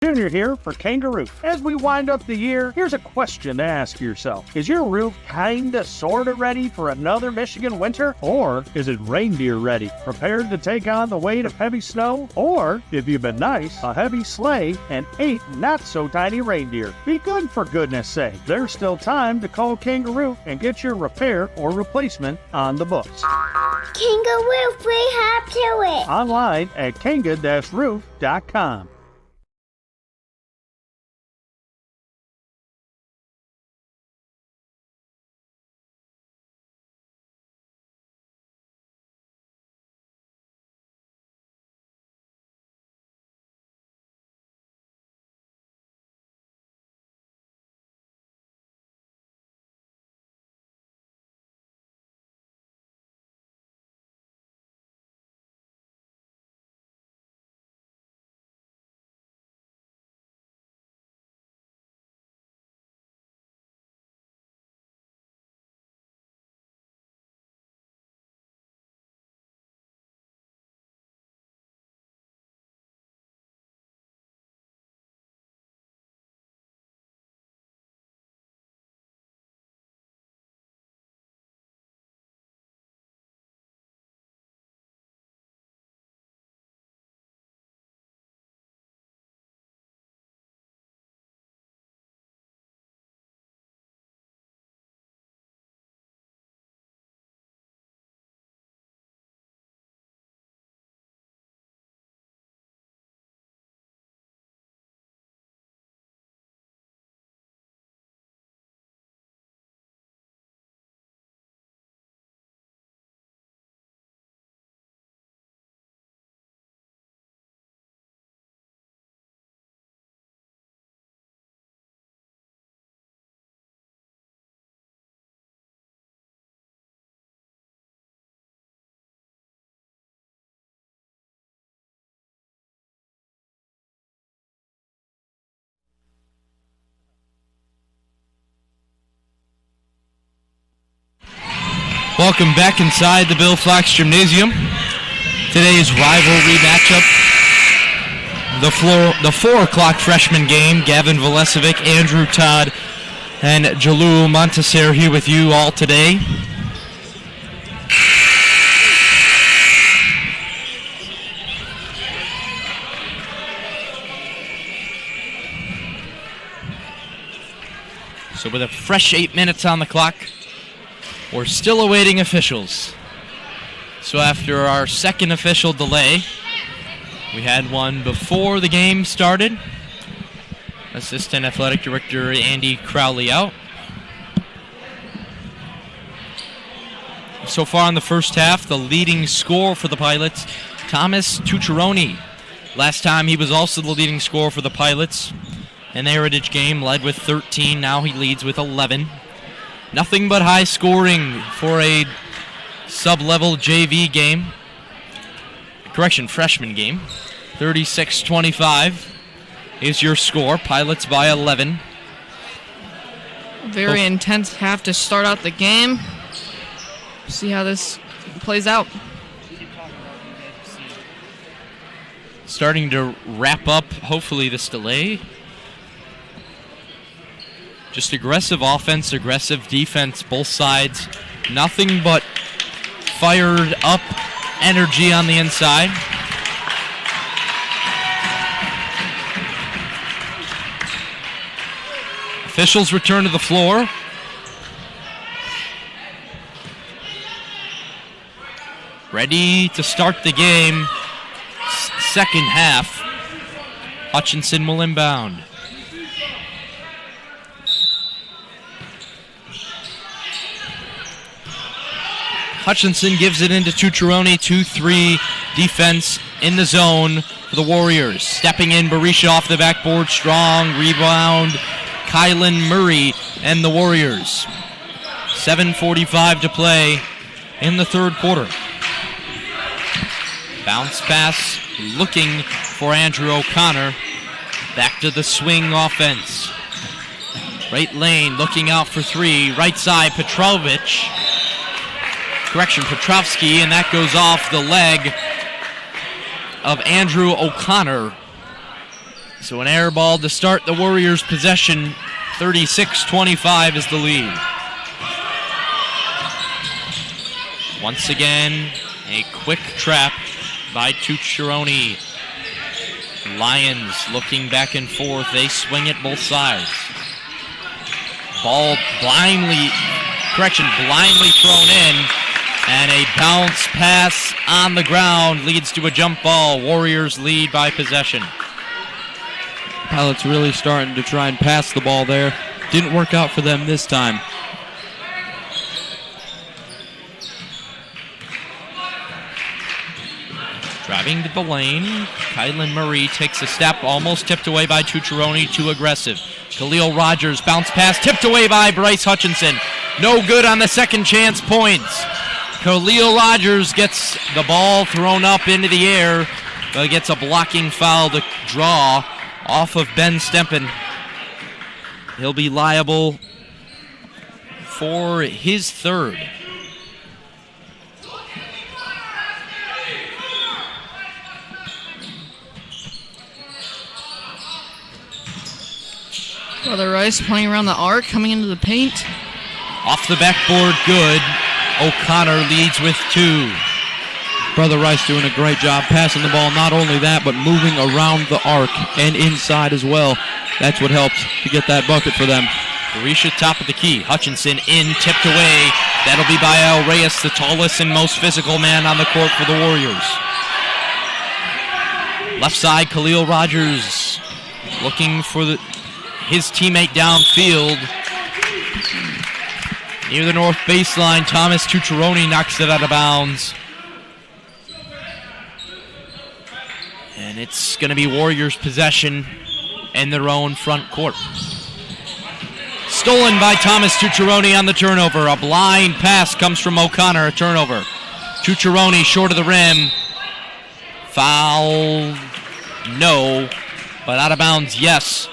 Junior here for Kangaroo. As we wind up the year, here's a question to ask yourself. Is your roof kinda sorta ready for another Michigan winter? Or is it reindeer ready? Prepared to take on the weight of heavy snow? Or, if you've been nice, a heavy sleigh and 8 not-so-tiny reindeer? Be good, for goodness sake. There's still time to call Kangaroo and get your repair or replacement on the books. Kangaroo, free hop to it. Online at kanga-roof.com. Welcome back inside the Bill Fox Gymnasium. Today's rivalry matchup, the 4 o'clock freshman game. Gavin Velesevic, Andrew Todd, and Jalul Monteser here with you all today. So with a fresh 8 minutes on the clock, we're still awaiting officials. So after our second official delay, we had one before the game started. Assistant Athletic Director Andy Crowley out. So far in the first half, the leading scorer for the Pilots, Thomas Tucciaroni. Last time he was also the leading scorer for the Pilots. In the Heritage game, led with 13. Now he leads with 11. Nothing but high scoring for a sub-level JV game. Correction, freshman game. 36-25 is your score. Pilots by 11. Very intense half to start out the game. See how this plays out. Starting to wrap up, hopefully, this delay. Just aggressive offense, aggressive defense, both sides. Nothing but fired up energy on the inside. Officials return to the floor. Ready to start the game. Second half. Hutchinson will inbound. Hutchinson gives it into Tucciaroni. 2-3 defense in the zone for the Warriors. Stepping in, Berisha off the backboard. Strong rebound. Kylan Murray and the Warriors. 7:45 to play in the third quarter. Bounce pass looking for Andrew O'Connor. Back to the swing offense. Right lane looking out for three. Right side, Petrovich. Petrovsky, and that goes off the leg of Andrew O'Connor. So an air ball to start the Warriors' possession. 36-25 is the lead. Once again, a quick trap by Tucciaroni. Lions looking back and forth. They swing it both sides. Ball blindly thrown in. And a bounce pass on the ground leads to a jump ball. Warriors lead by possession. Pilots really starting to try and pass the ball there. Didn't work out for them this time. Driving to the lane. Kylan Murray takes a step, almost tipped away by Tucciaroni, too aggressive. Khalil Rogers, bounce pass, tipped away by Bryce Hutchinson. No good on the second chance points. Khalil Rogers gets the ball thrown up into the air, but gets a blocking foul to draw off of Ben Stempen. He'll be liable for his third. Brother Rice playing around the arc, coming into the paint. Off the backboard, good. O'Connor leads with 2. Brother Rice doing a great job passing the ball. Not only that, but moving around the arc and inside as well. That's what helped to get that bucket for them. Berisha top of the key. Hutchinson in, tipped away. That'll be by Al Reyes, the tallest and most physical man on the court for the Warriors. Left side, Khalil Rogers looking for his teammate downfield. Near the north baseline, Thomas Tucciaroni knocks it out of bounds. And it's going to be Warriors' possession in their own front court. Stolen by Thomas Tucciaroni on the turnover. A blind pass comes from O'Connor, a turnover. Tucciaroni short of the rim. Foul, no, but out of bounds, yes.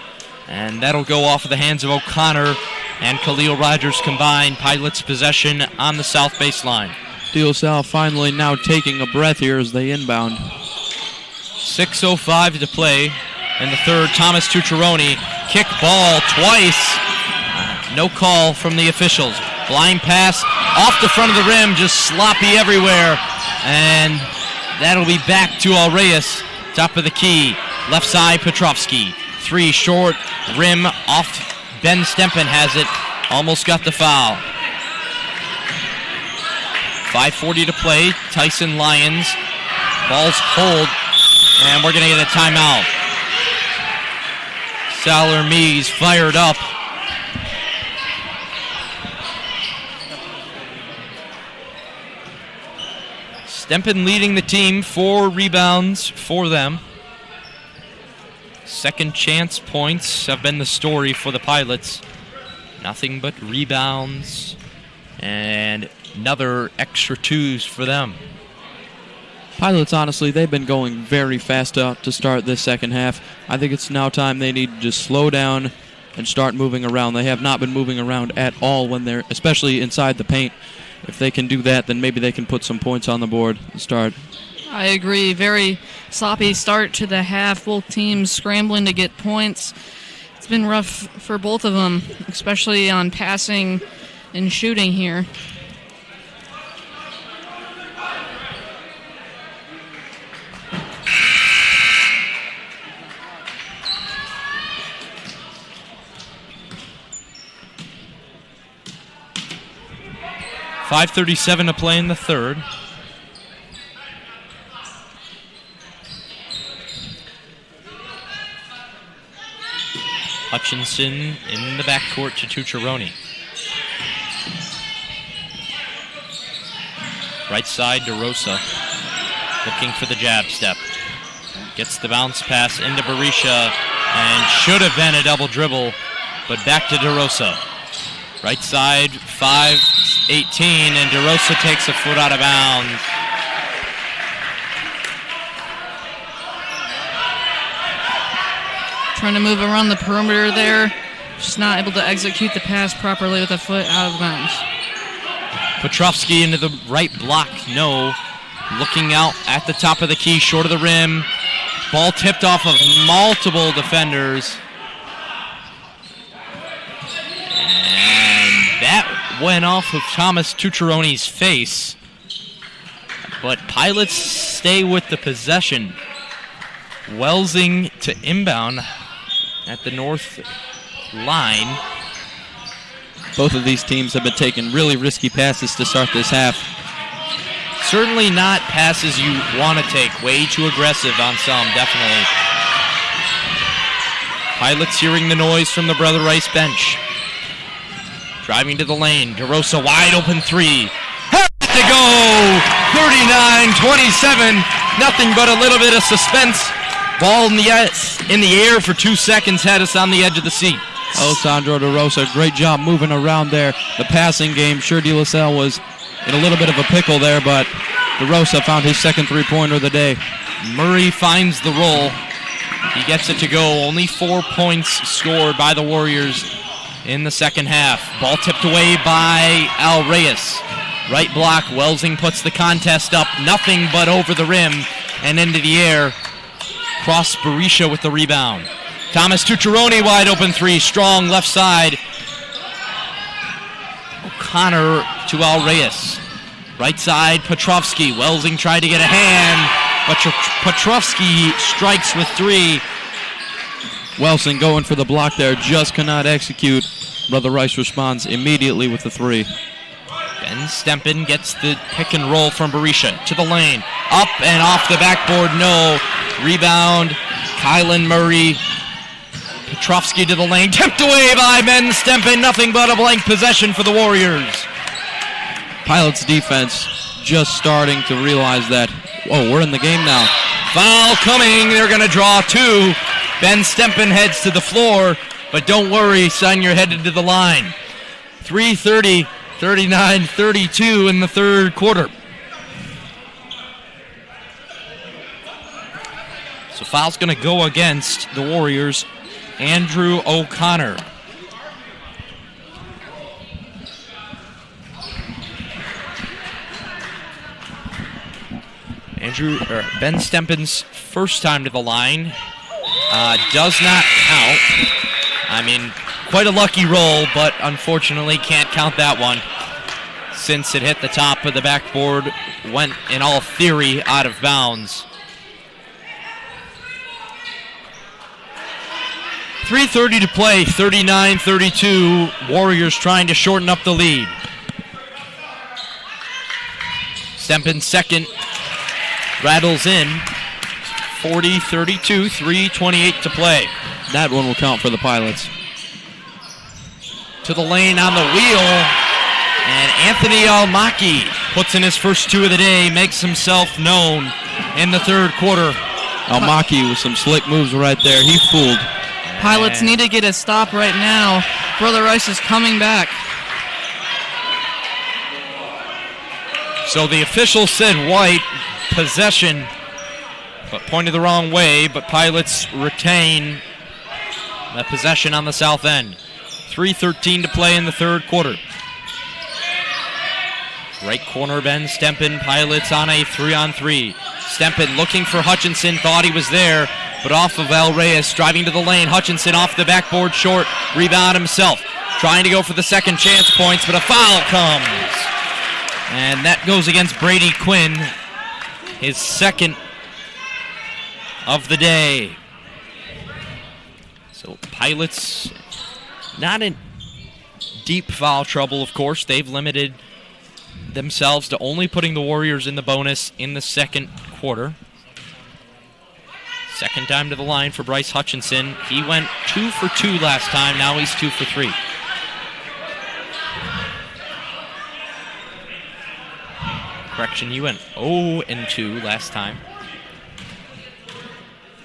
And that'll go off of the hands of O'Connor. and Khalil Rogers combine. Pilots possession on the south baseline. De La Salle finally now taking a breath here as they inbound. 6:05 to play in the third. Thomas Tucciaroni, kick ball twice. No call from the officials. Blind pass off the front of the rim, just sloppy everywhere. And that'll be back to Al-Reyes, top of the key. Left side, Petrovsky. 3 short, rim off. Ben Stempen has it. Almost got the foul. 5:40 to play. Tyson Lyons. Ball's hold. And we're going to get a timeout. Salar-Mees fired up. Stempen leading the team, 4 rebounds for them. Second chance points have been the story for the Pilots. Nothing but rebounds and another extra 2s for them. Pilots, honestly, they've been going very fast out to start this second half. I think it's now time they need to just slow down and start moving around. They have not been moving around at all when they're, especially inside the paint. If they can do that, then maybe they can put some points on the board and start. I agree. Very sloppy start to the half. Both teams scrambling to get points. It's been rough for both of them, especially on passing and shooting here. .537 to play in the third. Hutchinson in the backcourt to Tucciaroni. Right side, DeRosa looking for the jab step. Gets the bounce pass into Berisha and should have been a double dribble, but back to DeRosa. Right side, 5-18, and DeRosa takes a foot out of bounds. Trying to move around the perimeter there. Just not able to execute the pass properly with a foot out of bounds. Petrovsky into the right block, no. Looking out at the top of the key, short of the rim. Ball tipped off of multiple defenders. That went off of Thomas Tucciaroni's face. But Pilots stay with the possession. Welsing to inbound at the north line. Both of these teams have been taking really risky passes to start this half. Certainly not passes you want to take. Way too aggressive on some, definitely. Pilots hearing the noise from the Brother Rice bench. Driving to the lane, DeRosa wide open 3. Has to go! 39-27. Nothing but a little bit of suspense. Ball in the air for 2 seconds had us on the edge of the seat. Alessandro DeRosa, great job moving around there. The passing game, sure De La Salle was in a little bit of a pickle there, but DeRosa found his second three-pointer of the day. Murray finds the roll. He gets it to go. Only 4 points scored by the Warriors in the second half. Ball tipped away by Al-Reyes. Right block, Welsing puts the contest up. Nothing but over the rim and into the air. Cross Berisha with the rebound. Thomas Tucciaroni wide open 3. Strong left side. O'Connor to Al-Reyes. Right side, Petrovsky. Welsing tried to get a hand, but Petrovsky strikes with 3. Welsing going for the block there, just cannot execute. Brother Rice responds immediately with the 3. Ben Stempen gets the pick and roll from Berisha to the lane. Up and off the backboard, no. Rebound, Kylan Murray. Petrovsky to the lane, tipped away by Ben Stempen. Nothing but a blank possession for the Warriors. Pilots defense just starting to realize that, whoa, we're in the game now. Foul coming, they're going to draw 2. Ben Stempen heads to the floor, but don't worry, son, you're headed to the line. 3:30, 39-32 in the third quarter. So foul's going to go against the Warriors. Andrew O'Connor. Ben Stempen's first time to the line does not count. I mean, quite a lucky roll, but unfortunately can't count that one since it hit the top of the backboard, went in all theory out of bounds. 3:30 to play, 39-32. Warriors trying to shorten up the lead. Stempen second, rattles in. 40-32, 3:28 to play. That one will count for the Pilots. To the lane on the wheel, and Anthony Almaki puts in his first two of the day, makes himself known in the third quarter. Almaki with some slick moves right there. He fooled. Pilots need to get a stop right now. Brother Rice is coming back. So the official said white, possession, but pointed the wrong way, but Pilots retain the possession on the south end. 3:13 to play in the third quarter. Right corner, Ben Stempen, Pilots on a 3-on-3. Stempen looking for Hutchinson, thought he was there, but off of Al Reyes, driving to the lane. Hutchinson off the backboard short, rebound himself. Trying to go for the second chance points, but a foul comes. And that goes against Brady Quinn, his second of the day. So Pilots not in deep foul trouble, of course. They've limited themselves to only putting the Warriors in the bonus in the second quarter. Second time to the line for Bryce Hutchinson. He went 2 for 2 last time. Now he's 2 for 3. Correction, you went 0 and 2 last time.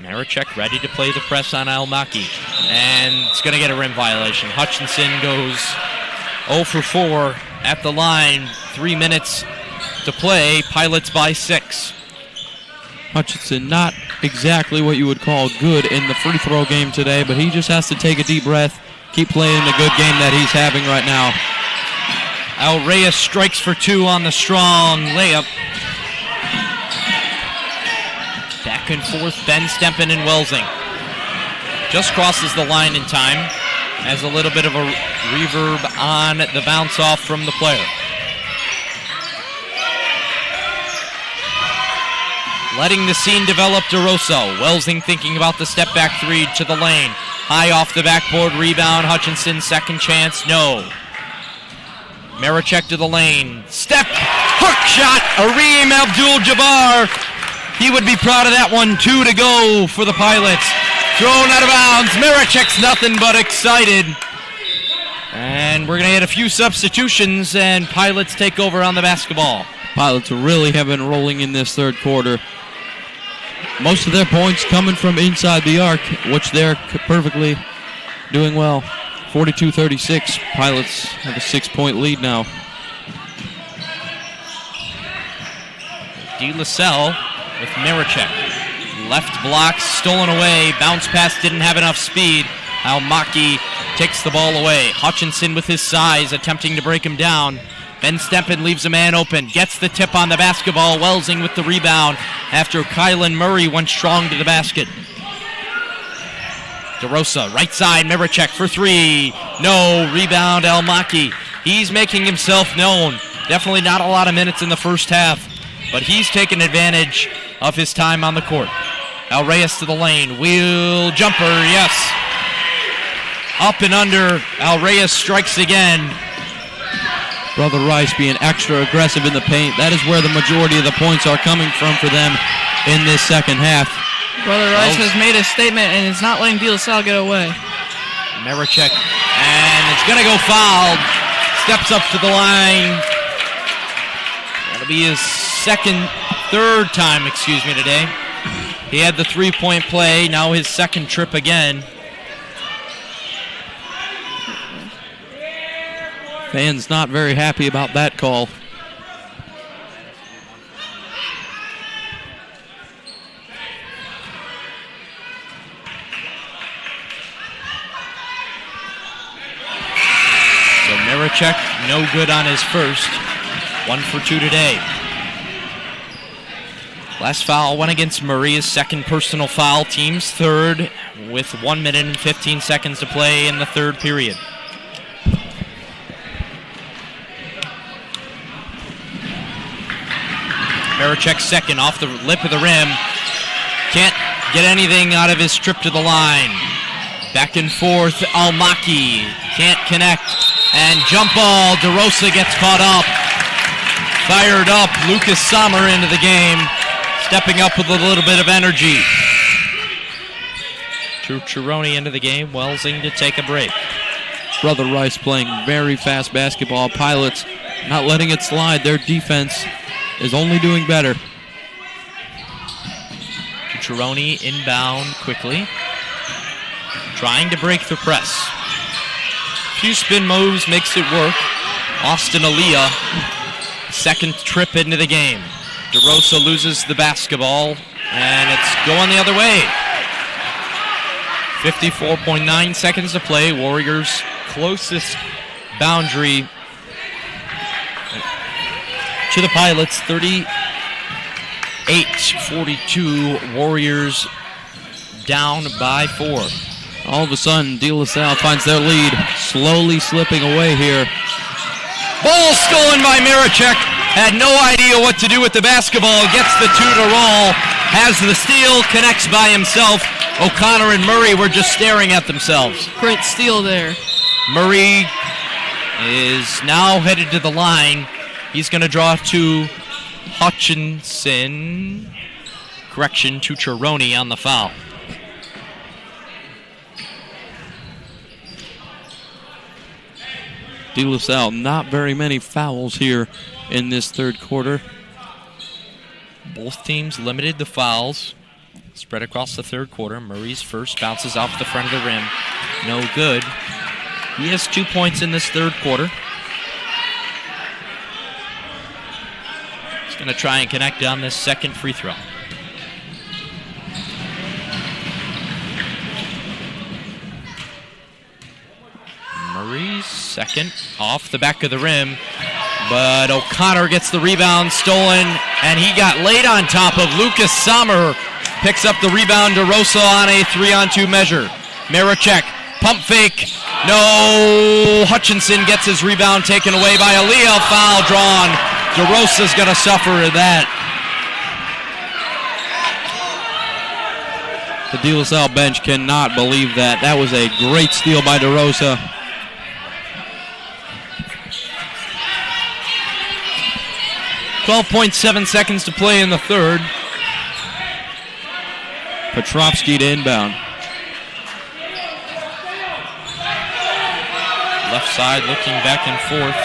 Marichek ready to play the press on Almaki. And it's going to get a rim violation. Hutchinson goes 0 for 4 at the line. 3 minutes to play. Pilots by 6. Hutchinson not exactly what you would call good in the free throw game today, but he just has to take a deep breath, keep playing the good game that he's having right now. Al Reyes strikes for 2 on the strong layup. Back and forth, Ben Stempen and Welsing. Just crosses the line in time. Has a little bit of a reverb on the bounce off from the player. Letting the scene develop, DeRosa. Welsing thinking about the step back 3 to the lane. High off the backboard, rebound. Hutchinson, second chance, no. Marichek to the lane. Step, hook shot, Areem Abdul-Jabbar. He would be proud of that one. 2 to go for the Pilots. Thrown out of bounds. Marichek's nothing but excited. And we're going to get a few substitutions, and Pilots take over on the basketball. Pilots really have been rolling in this third quarter. Most of their points coming from inside the arc, which they're perfectly doing well. 42-36. Pilots have a 6-point lead now. De La Salle with Marichek. Left block, stolen away. Bounce pass didn't have enough speed. Almaki takes the ball away. Hutchinson with his size attempting to break him down. Ben Stempen leaves a man open. Gets the tip on the basketball. Welsing with the rebound after Kylan Murray went strong to the basket. DeRosa, right side, Marichek for 3. No, rebound, Almaki. He's making himself known. Definitely not a lot of minutes in the first half, but he's taken advantage of his time on the court. Al Reyes to the lane. Wheel jumper, yes. Up and under. Al Reyes strikes again. Brother Rice being extra aggressive in the paint. That is where the majority of the points are coming from for them in this second half. Brother Rice has made a statement and is not letting De La Salle get away. Marichek, and it's going to go fouled. Steps up to the line. That'll be his third time today. He had the 3-point play, now his second trip again. Fans not very happy about that call. So Marichek, no good on his first. 1 for 2 today. Last foul went against Murray, his second personal foul, team's third, with 1 minute and 15 seconds to play in the third period. Marichek second, off the lip of the rim. Can't get anything out of his trip to the line. Back and forth, Almaki can't connect. And jump ball, DeRosa gets caught up. Fired up, Lucas Sommer into the game. Stepping up with a little bit of energy. Chironi into the game, Welsing to take a break. Brother Rice playing very fast basketball. Pilots not letting it slide. Their defense is only doing better. Chironi inbound quickly. Trying to break the press. Few spin moves, makes it work. Austin Aaliyah, second trip into the game. DeRosa loses the basketball, and it's going the other way. 54.9 seconds to play. Warriors' closest boundary to the Pilots, 38-42. Warriors down by 4. All of a sudden, De La Salle finds their lead, slowly slipping away here. Ball stolen by Marichek. Had no idea what to do with the basketball. Gets the two to roll. Has the steal. Connects by himself. O'Connor and Murray were just staring at themselves. Great steal there. Murray is now headed to the line. He's going to draw to Hutchinson. Correction to Chironi on the foul. De La Salle, not very many fouls here in this third quarter. Both teams limited the fouls. Spread across the third quarter. Murray's first bounces off the front of the rim. No good. He has 2 points in this third quarter. He's going to try and connect on this second free throw. Murray's second off the back of the rim, but O'Connor gets the rebound stolen, and he got laid on top of Lucas Sommer. Picks up the rebound. DeRosa on a 3-on-2 measure. Marichek, pump fake. No. Hutchinson gets his rebound taken away by Aaliyah. Foul drawn. DeRosa's going to suffer that. The De La Salle bench cannot believe that. That was a great steal by DeRosa. .7 seconds to play in the third. Petrovsky to inbound. Left side looking back and forth.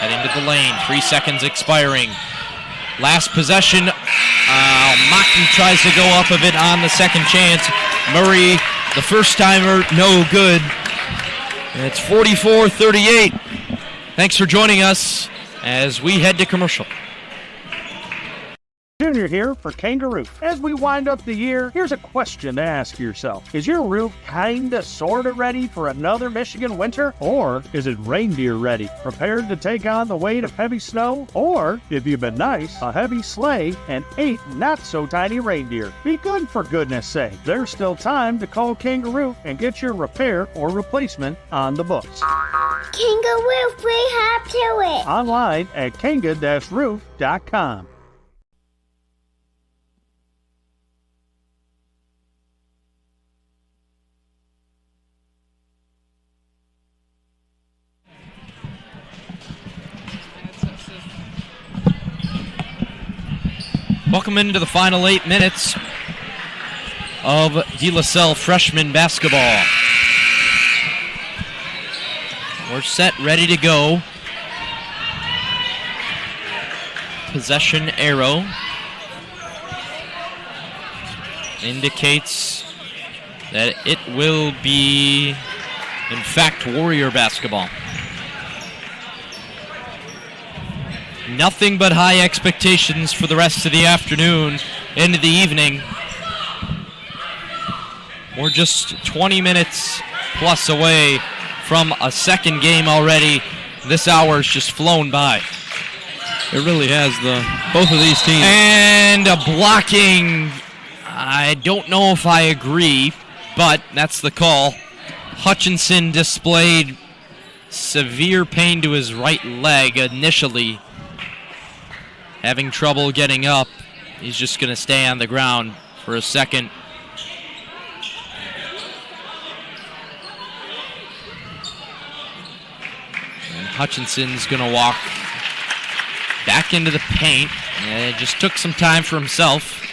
Heading to the lane. 3 seconds expiring. Last possession. Maki tries to go up of it on the second chance. Murray, the first timer, no good. And it's 44-38. Thanks for joining us as we head to commercial. Junior here for Kangaroo. As we wind up the year, here's a question to ask yourself. Is your roof kinda sorta ready for another Michigan winter? Or is it reindeer ready? Prepared to take on the weight of heavy snow? Or, if you've been nice, a heavy sleigh and 8 not-so-tiny reindeer? Be good, for goodness sake. There's still time to call Kangaroo and get your repair or replacement on the books. Kangaroo free hop to it. Online at kanga-roof.com. Welcome into the final 8 minutes of De La Salle freshman basketball. We're set, ready to go. Possession arrow indicates that it will be, in fact, Warrior basketball. Nothing but high expectations for the rest of the afternoon into the evening. We're just 20 minutes plus away from a second game already. This hour's just flown by. It really has, both of these teams. And a blocking. I don't know if I agree, but that's the call. Hutchinson displayed severe pain to his right leg initially. Having trouble getting up. He's just going to stay on the ground for a second. And Hutchinson's going to walk back into the paint. And it just took some time for himself.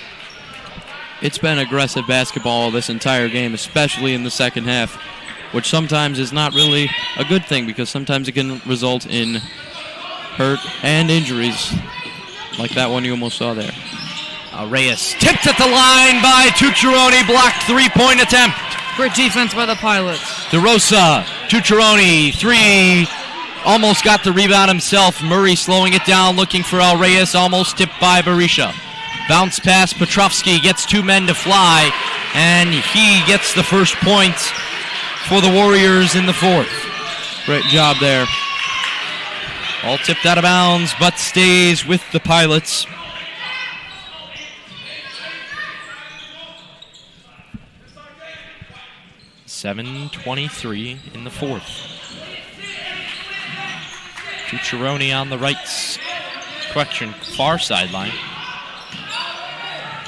It's been aggressive basketball this entire game, especially in the second half, which sometimes is not really a good thing because sometimes it can result in hurt and injuries, like that one you almost saw there. Reyes tipped at the line by Tucciaroni, blocked three-point attempt. Great defense by the Pilots. DeRosa, Tucciaroni, three, almost got the rebound himself. Murray slowing it down, looking for Reyes, almost tipped by Berisha. Bounce pass, Petrovsky gets two men to fly, and he gets the first points for the Warriors in the fourth. Great job there. All tipped out of bounds, but stays with the Pilots. .23 in the fourth. Tucciaroni on the far sideline.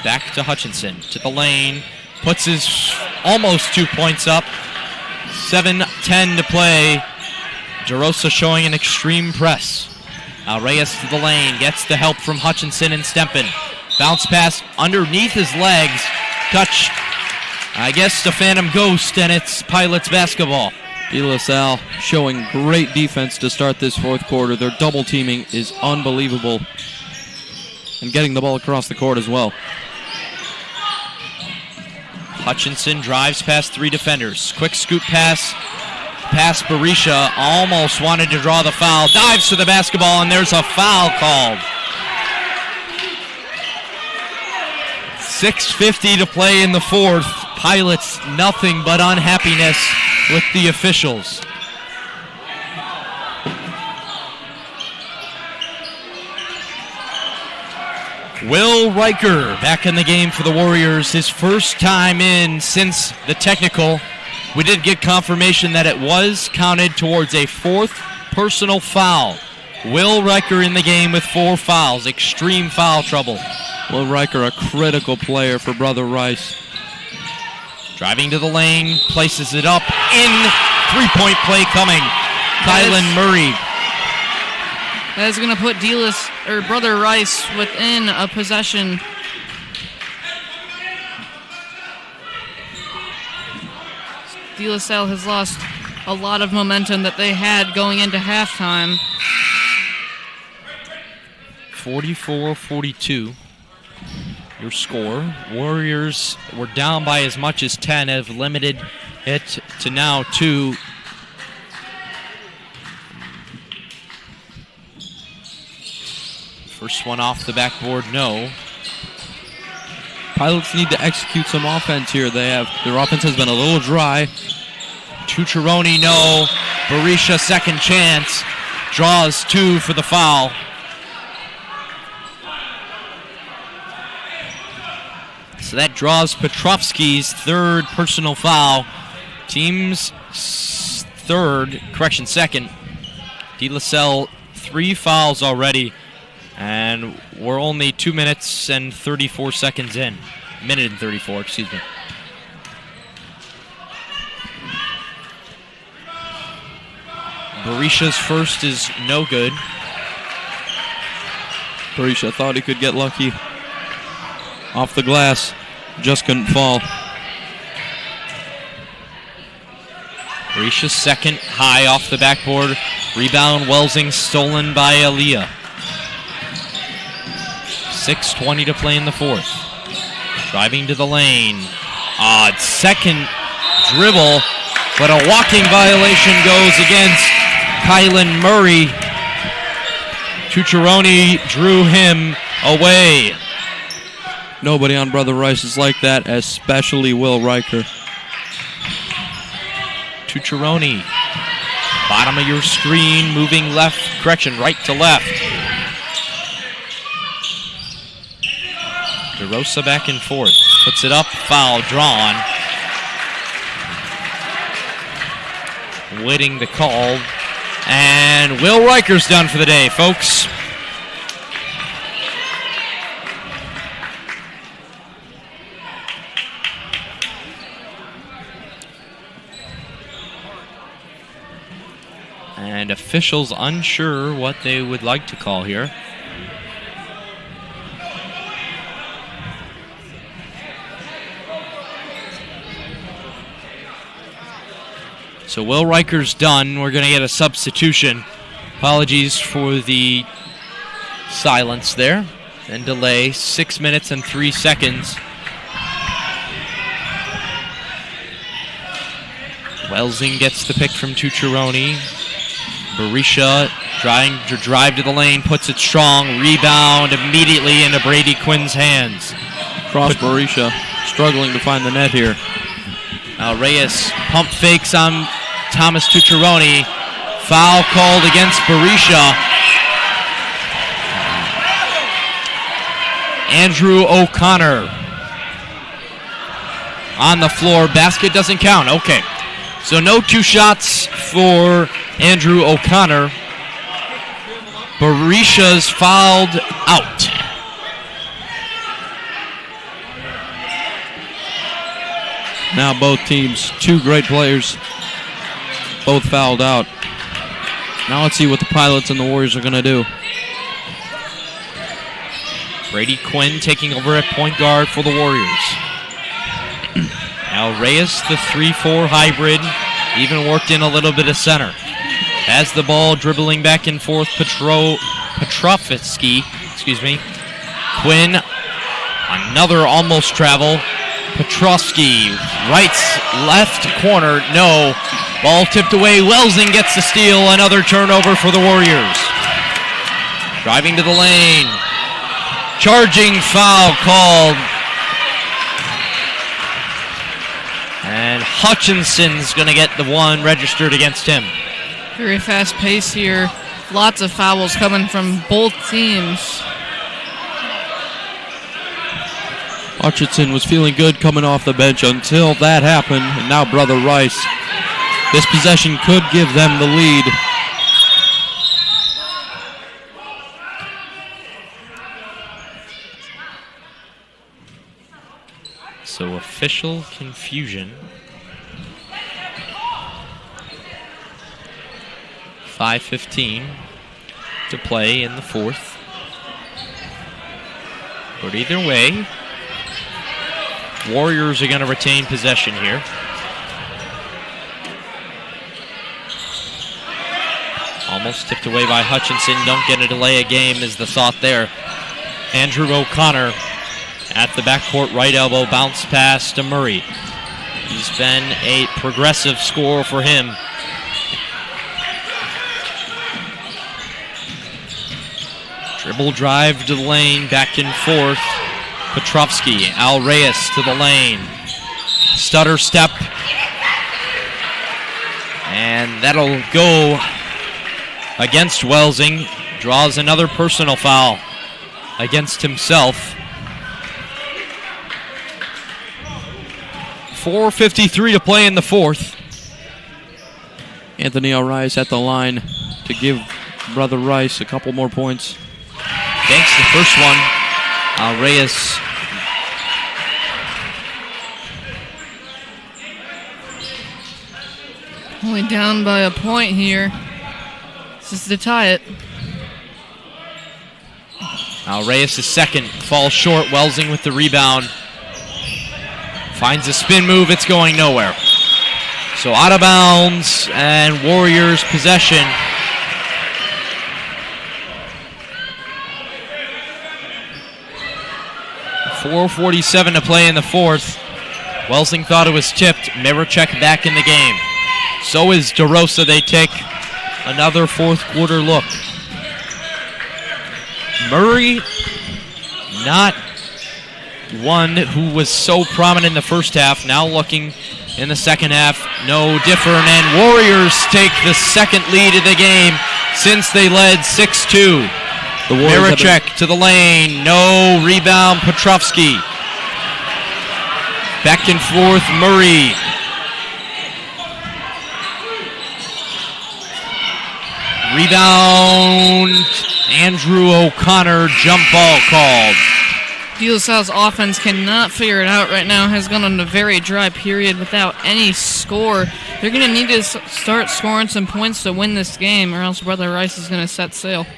Back to Hutchinson, to the lane, puts his almost 2 points up. 7:10 to play. DeRosa showing an extreme press. Reyes to the lane, gets the help from Hutchinson and Stempen. Bounce pass underneath his legs, touch, I guess, the Phantom Ghost, and it's Pilots basketball. De La Salle showing great defense to start this fourth quarter. Their double teaming is unbelievable. And getting the ball across the court as well. Hutchinson drives past three defenders. Quick scoop pass. Past Berisha. Almost wanted to draw the foul. Dives to the basketball, and there's a foul called. 6:50 to play in the fourth. Pilots nothing but unhappiness with the officials. Will Riker back in the game for the Warriors. His first time in since the technical. We did get confirmation that it was counted towards a fourth personal foul. Will Riker in the game with 4 fouls. Extreme foul trouble. Will Riker, a critical player for Brother Rice. Driving to the lane, places it up, in, three-point play coming. Kylan Murray. That is going to put Brother Rice within a possession. De La Salle has lost a lot of momentum that they had going into halftime. 44-42. Your score. Warriors were down by as much as 10, have limited it to now 2. First one off the backboard, no. Pilots need to execute some offense here. Their offense has been a little dry. Tucciaroni, no. Berisha, second chance. Draws 2 for the foul. So that draws Petrovsky's third personal foul. Team's second. De La Salle, 3 fouls already. And we're only 2 minutes and 34 seconds in. Minute and 34, excuse me. Berisha's first is no good. Berisha thought he could get lucky. Off the glass. Just couldn't fall. Berisha's second, high off the backboard. Rebound, Welsing, stolen by Aaliyah. 6:20 to play in the fourth. Driving to the lane. Odd second dribble, but a walking violation goes against Kylan Murray. Tucciaroni drew him away. Nobody on Brother Rice is like that, especially Will Riker. Tucciaroni, bottom of your screen, moving right to left. DeRosa back and forth. Puts it up, foul drawn. Waiting the call. And Will Riker's done for the day, folks. And officials unsure what they would like to call here. So Will Riker's done. We're going to get a substitution. Apologies for the silence there and delay. 6 minutes and 3 seconds. Welsing gets the pick from Tucciaroni. Berisha trying to drive to the lane, puts it strong. Rebound immediately into Brady Quinn's hands. Cross Berisha, struggling to find the net here. Now Reyes pump fakes on Thomas Tucciaroni. Foul called against Berisha. Andrew O'Connor on the floor. Basket doesn't count. Okay. So no 2 shots for Andrew O'Connor. Berisha's fouled out. Now both teams, 2 great players, both fouled out. Now let's see what the Pilots and the Warriors are going to do. Brady Quinn taking over at point guard for the Warriors. Now Reyes, the 3-4 hybrid, even worked in a little bit of center. Has the ball, dribbling back and forth. Petrovsky, Quinn, another almost travel. Petrovsky, left corner, no. Ball tipped away. Welsing gets the steal. Another turnover for the Warriors. Driving to the lane. Charging foul called. And Hutchinson's going to get the one registered against him. Very fast pace here. Lots of fouls coming from both teams. Hutchinson was feeling good coming off the bench until that happened, and now Brother Rice. This possession could give them the lead. So official confusion. 5:15 to play in the fourth. But either way, Warriors are going to retain possession here. Almost tipped away by Hutchinson. Don't get a delay of game is the thought there. Andrew O'Connor at the backcourt right elbow. Bounce pass to Murray. He's been a progressive scorer for him. Dribble drive to the lane, back and forth. Petrovsky, Al Reyes to the lane. Stutter step. And that'll go against Welsing. Draws another personal foul against himself. 4:53 to play in the fourth. Anthony L. Rice at the line to give Brother Rice a couple more points. Banks the first one. Al Reyes. Only down by a point here. This is to tie it. Al Reyes is second. Falls short. Welsing with the rebound. Finds a spin move. It's going nowhere. So out of bounds and Warriors possession. .447 to play in the fourth. Welsing thought it was tipped. Miracek back in the game. So is DeRosa. They take another fourth quarter look. Murray, not one who was so prominent in the first half, now looking in the second half, no different. And Warriors take the second lead of the game since they led 6-2. The Warriors have been- Miracek to the lane. No rebound. Petrovsky. Back and forth. Murray. Rebound. Andrew O'Connor. Jump ball called. De La Salle's offense cannot figure it out right now. Has gone on a very dry period without any score. They're going to need to start scoring some points to win this game, or else Brother Rice is going to set sail.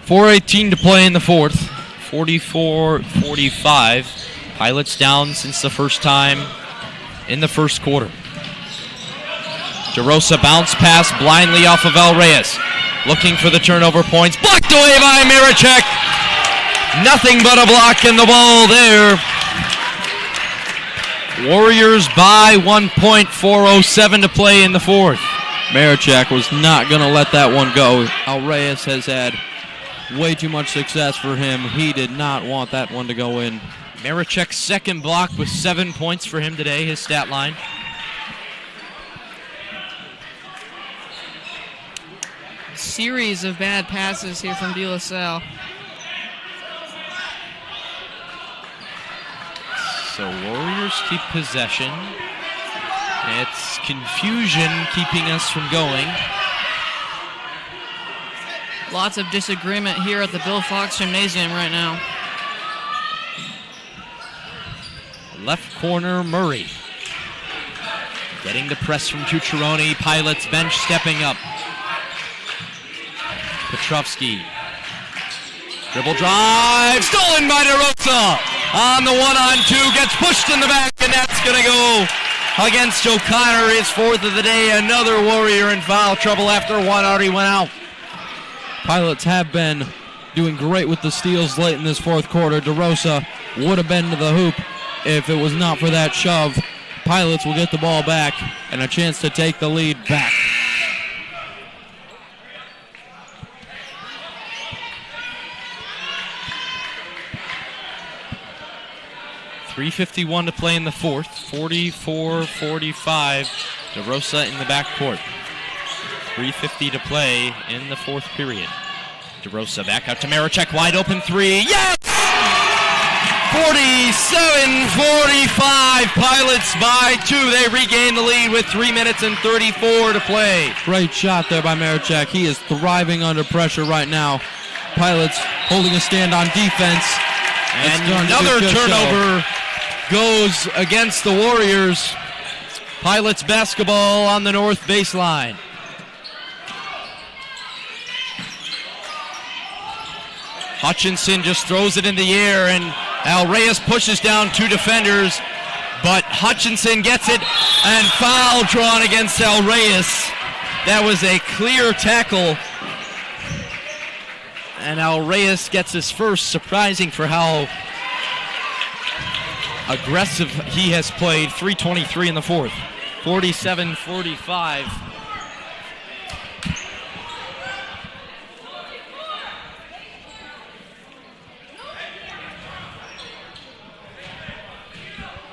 4:18 to play in the fourth. 44-45. Pilots down since the first time in the first quarter. DeRosa bounce pass blindly off of El Reyes. Looking for the turnover points. Blocked away by Miracek. Nothing but a block in the ball there. Warriors by 1 point, 4:07 to play in the fourth. Miracek was not going to let that one go. El Reyes has had way too much success for him. He did not want that one to go in. Miracek's second block with 7 points for him today, his stat line. Series of bad passes here from De La Salle. So Warriors keep possession. It's confusion keeping us from going. Lots of disagreement here at the Bill Fox Gymnasium right now. Left corner, Murray. Getting the press from Cucciarone. Pilots bench stepping up. Petrovsky. Dribble drive. Stolen by DeRosa. On the 1-on-2. Gets pushed in the back, and that's going to go against O'Connor. His fourth of the day. Another Warrior in foul trouble after one already went out. Pilots have been doing great with the steals late in this fourth quarter. DeRosa would have been to the hoop if it was not for that shove. Pilots will get the ball back and a chance to take the lead back. .351 to play in the fourth. 44-45. DeRosa in the backcourt. 3:50 to play in the fourth period. DeRosa back out to Miracek. Wide open three. Yes! 47-45. Pilots by 2. They regain the lead with 3 minutes and 34 to play. Great shot there by Miracek. He is thriving under pressure right now. Pilots holding a stand on defense. And another turnover goes against the Warriors. Pilots basketball on the north baseline. Hutchinson just throws it in the air, and El Reyes pushes down 2 defenders, but Hutchinson gets it, and foul drawn against El Reyes. That was a clear tackle, and El Reyes gets his first, surprising for how aggressive he has played. 3:23 in the fourth. 47-45.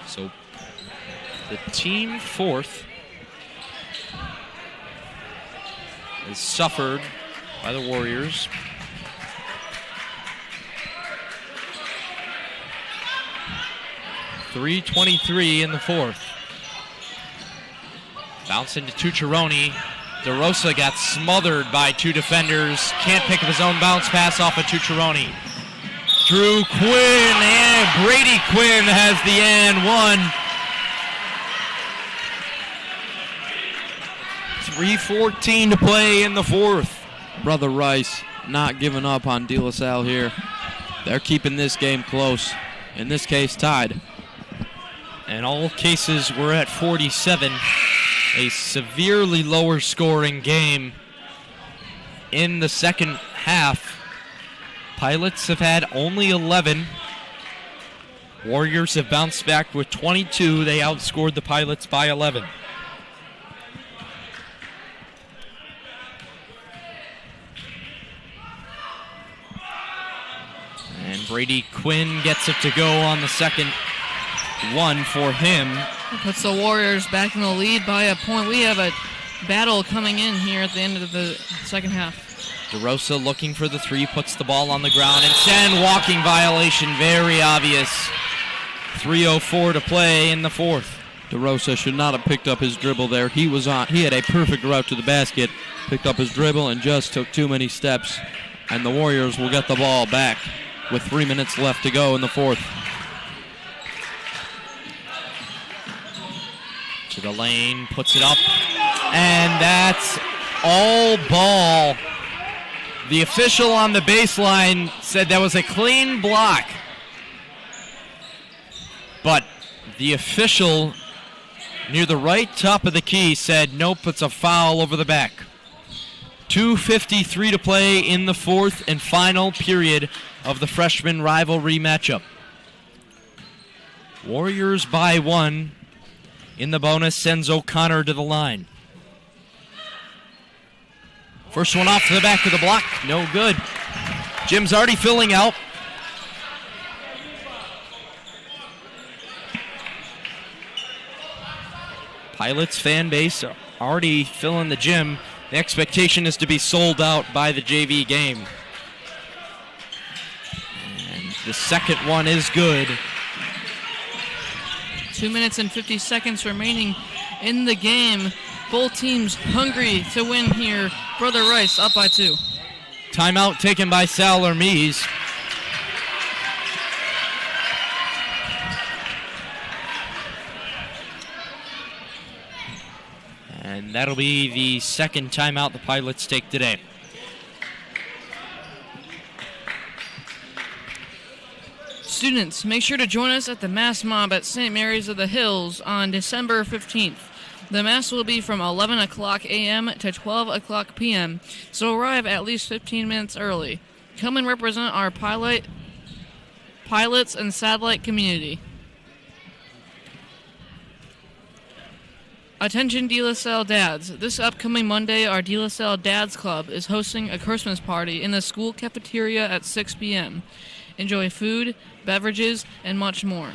So the team fourth is suffered by the Warriors. .323 in the fourth. Bounce into Cucciarone. DeRosa got smothered by 2 defenders. Can't pick up his own bounce pass off of Cucciarone. Drew Quinn, and Brady Quinn has the and one. 3:14 to play in the fourth. Brother Rice not giving up on De La Salle here. They're keeping this game close. In this case, tied. In all cases, we're at 47. A severely lower scoring game in the second half. Pilots have had only 11. Warriors have bounced back with 22. They outscored the Pilots by 11. And Brady Quinn gets it to go on the second one for him. Puts the Warriors back in the lead by a point. We have a battle coming in here at the end of the second half. DeRosa looking for the three, puts the ball on the ground. Instead, walking violation, very obvious. 3:04 to play in the fourth. DeRosa should not have picked up his dribble there. He had a perfect route to the basket, picked up his dribble, and just took too many steps. And the Warriors will get the ball back with 3 minutes left to go in the fourth. To the lane, puts it up, and that's all ball. The official on the baseline said that was a clean block. But the official near the right top of the key said, nope, it's a foul over the back. 2:53 to play in the fourth and final period of the freshman rivalry matchup. Warriors by 1. In the bonus, sends O'Connor to the line. First one off to the back of the block, no good. Jim's already filling out. Pilots fan base are already filling the gym. The expectation is to be sold out by the JV game. And the second one is good. 2 minutes and 50 seconds remaining in the game. Both teams hungry to win here. Brother Rice up by 2. Timeout taken by Sal Hermes. And that'll be the second timeout the Pilots take today. Students, make sure to join us at the Mass Mob at St. Mary's of the Hills on December 15th. The Mass will be from 11 o'clock a.m. to 12 o'clock p.m., so arrive at least 15 minutes early. Come and represent our pilots and satellite community. Attention De La Salle dads. This upcoming Monday, our De La Salle Dads Club is hosting a Christmas party in the school cafeteria at 6 p.m. Enjoy food, beverages, and much more.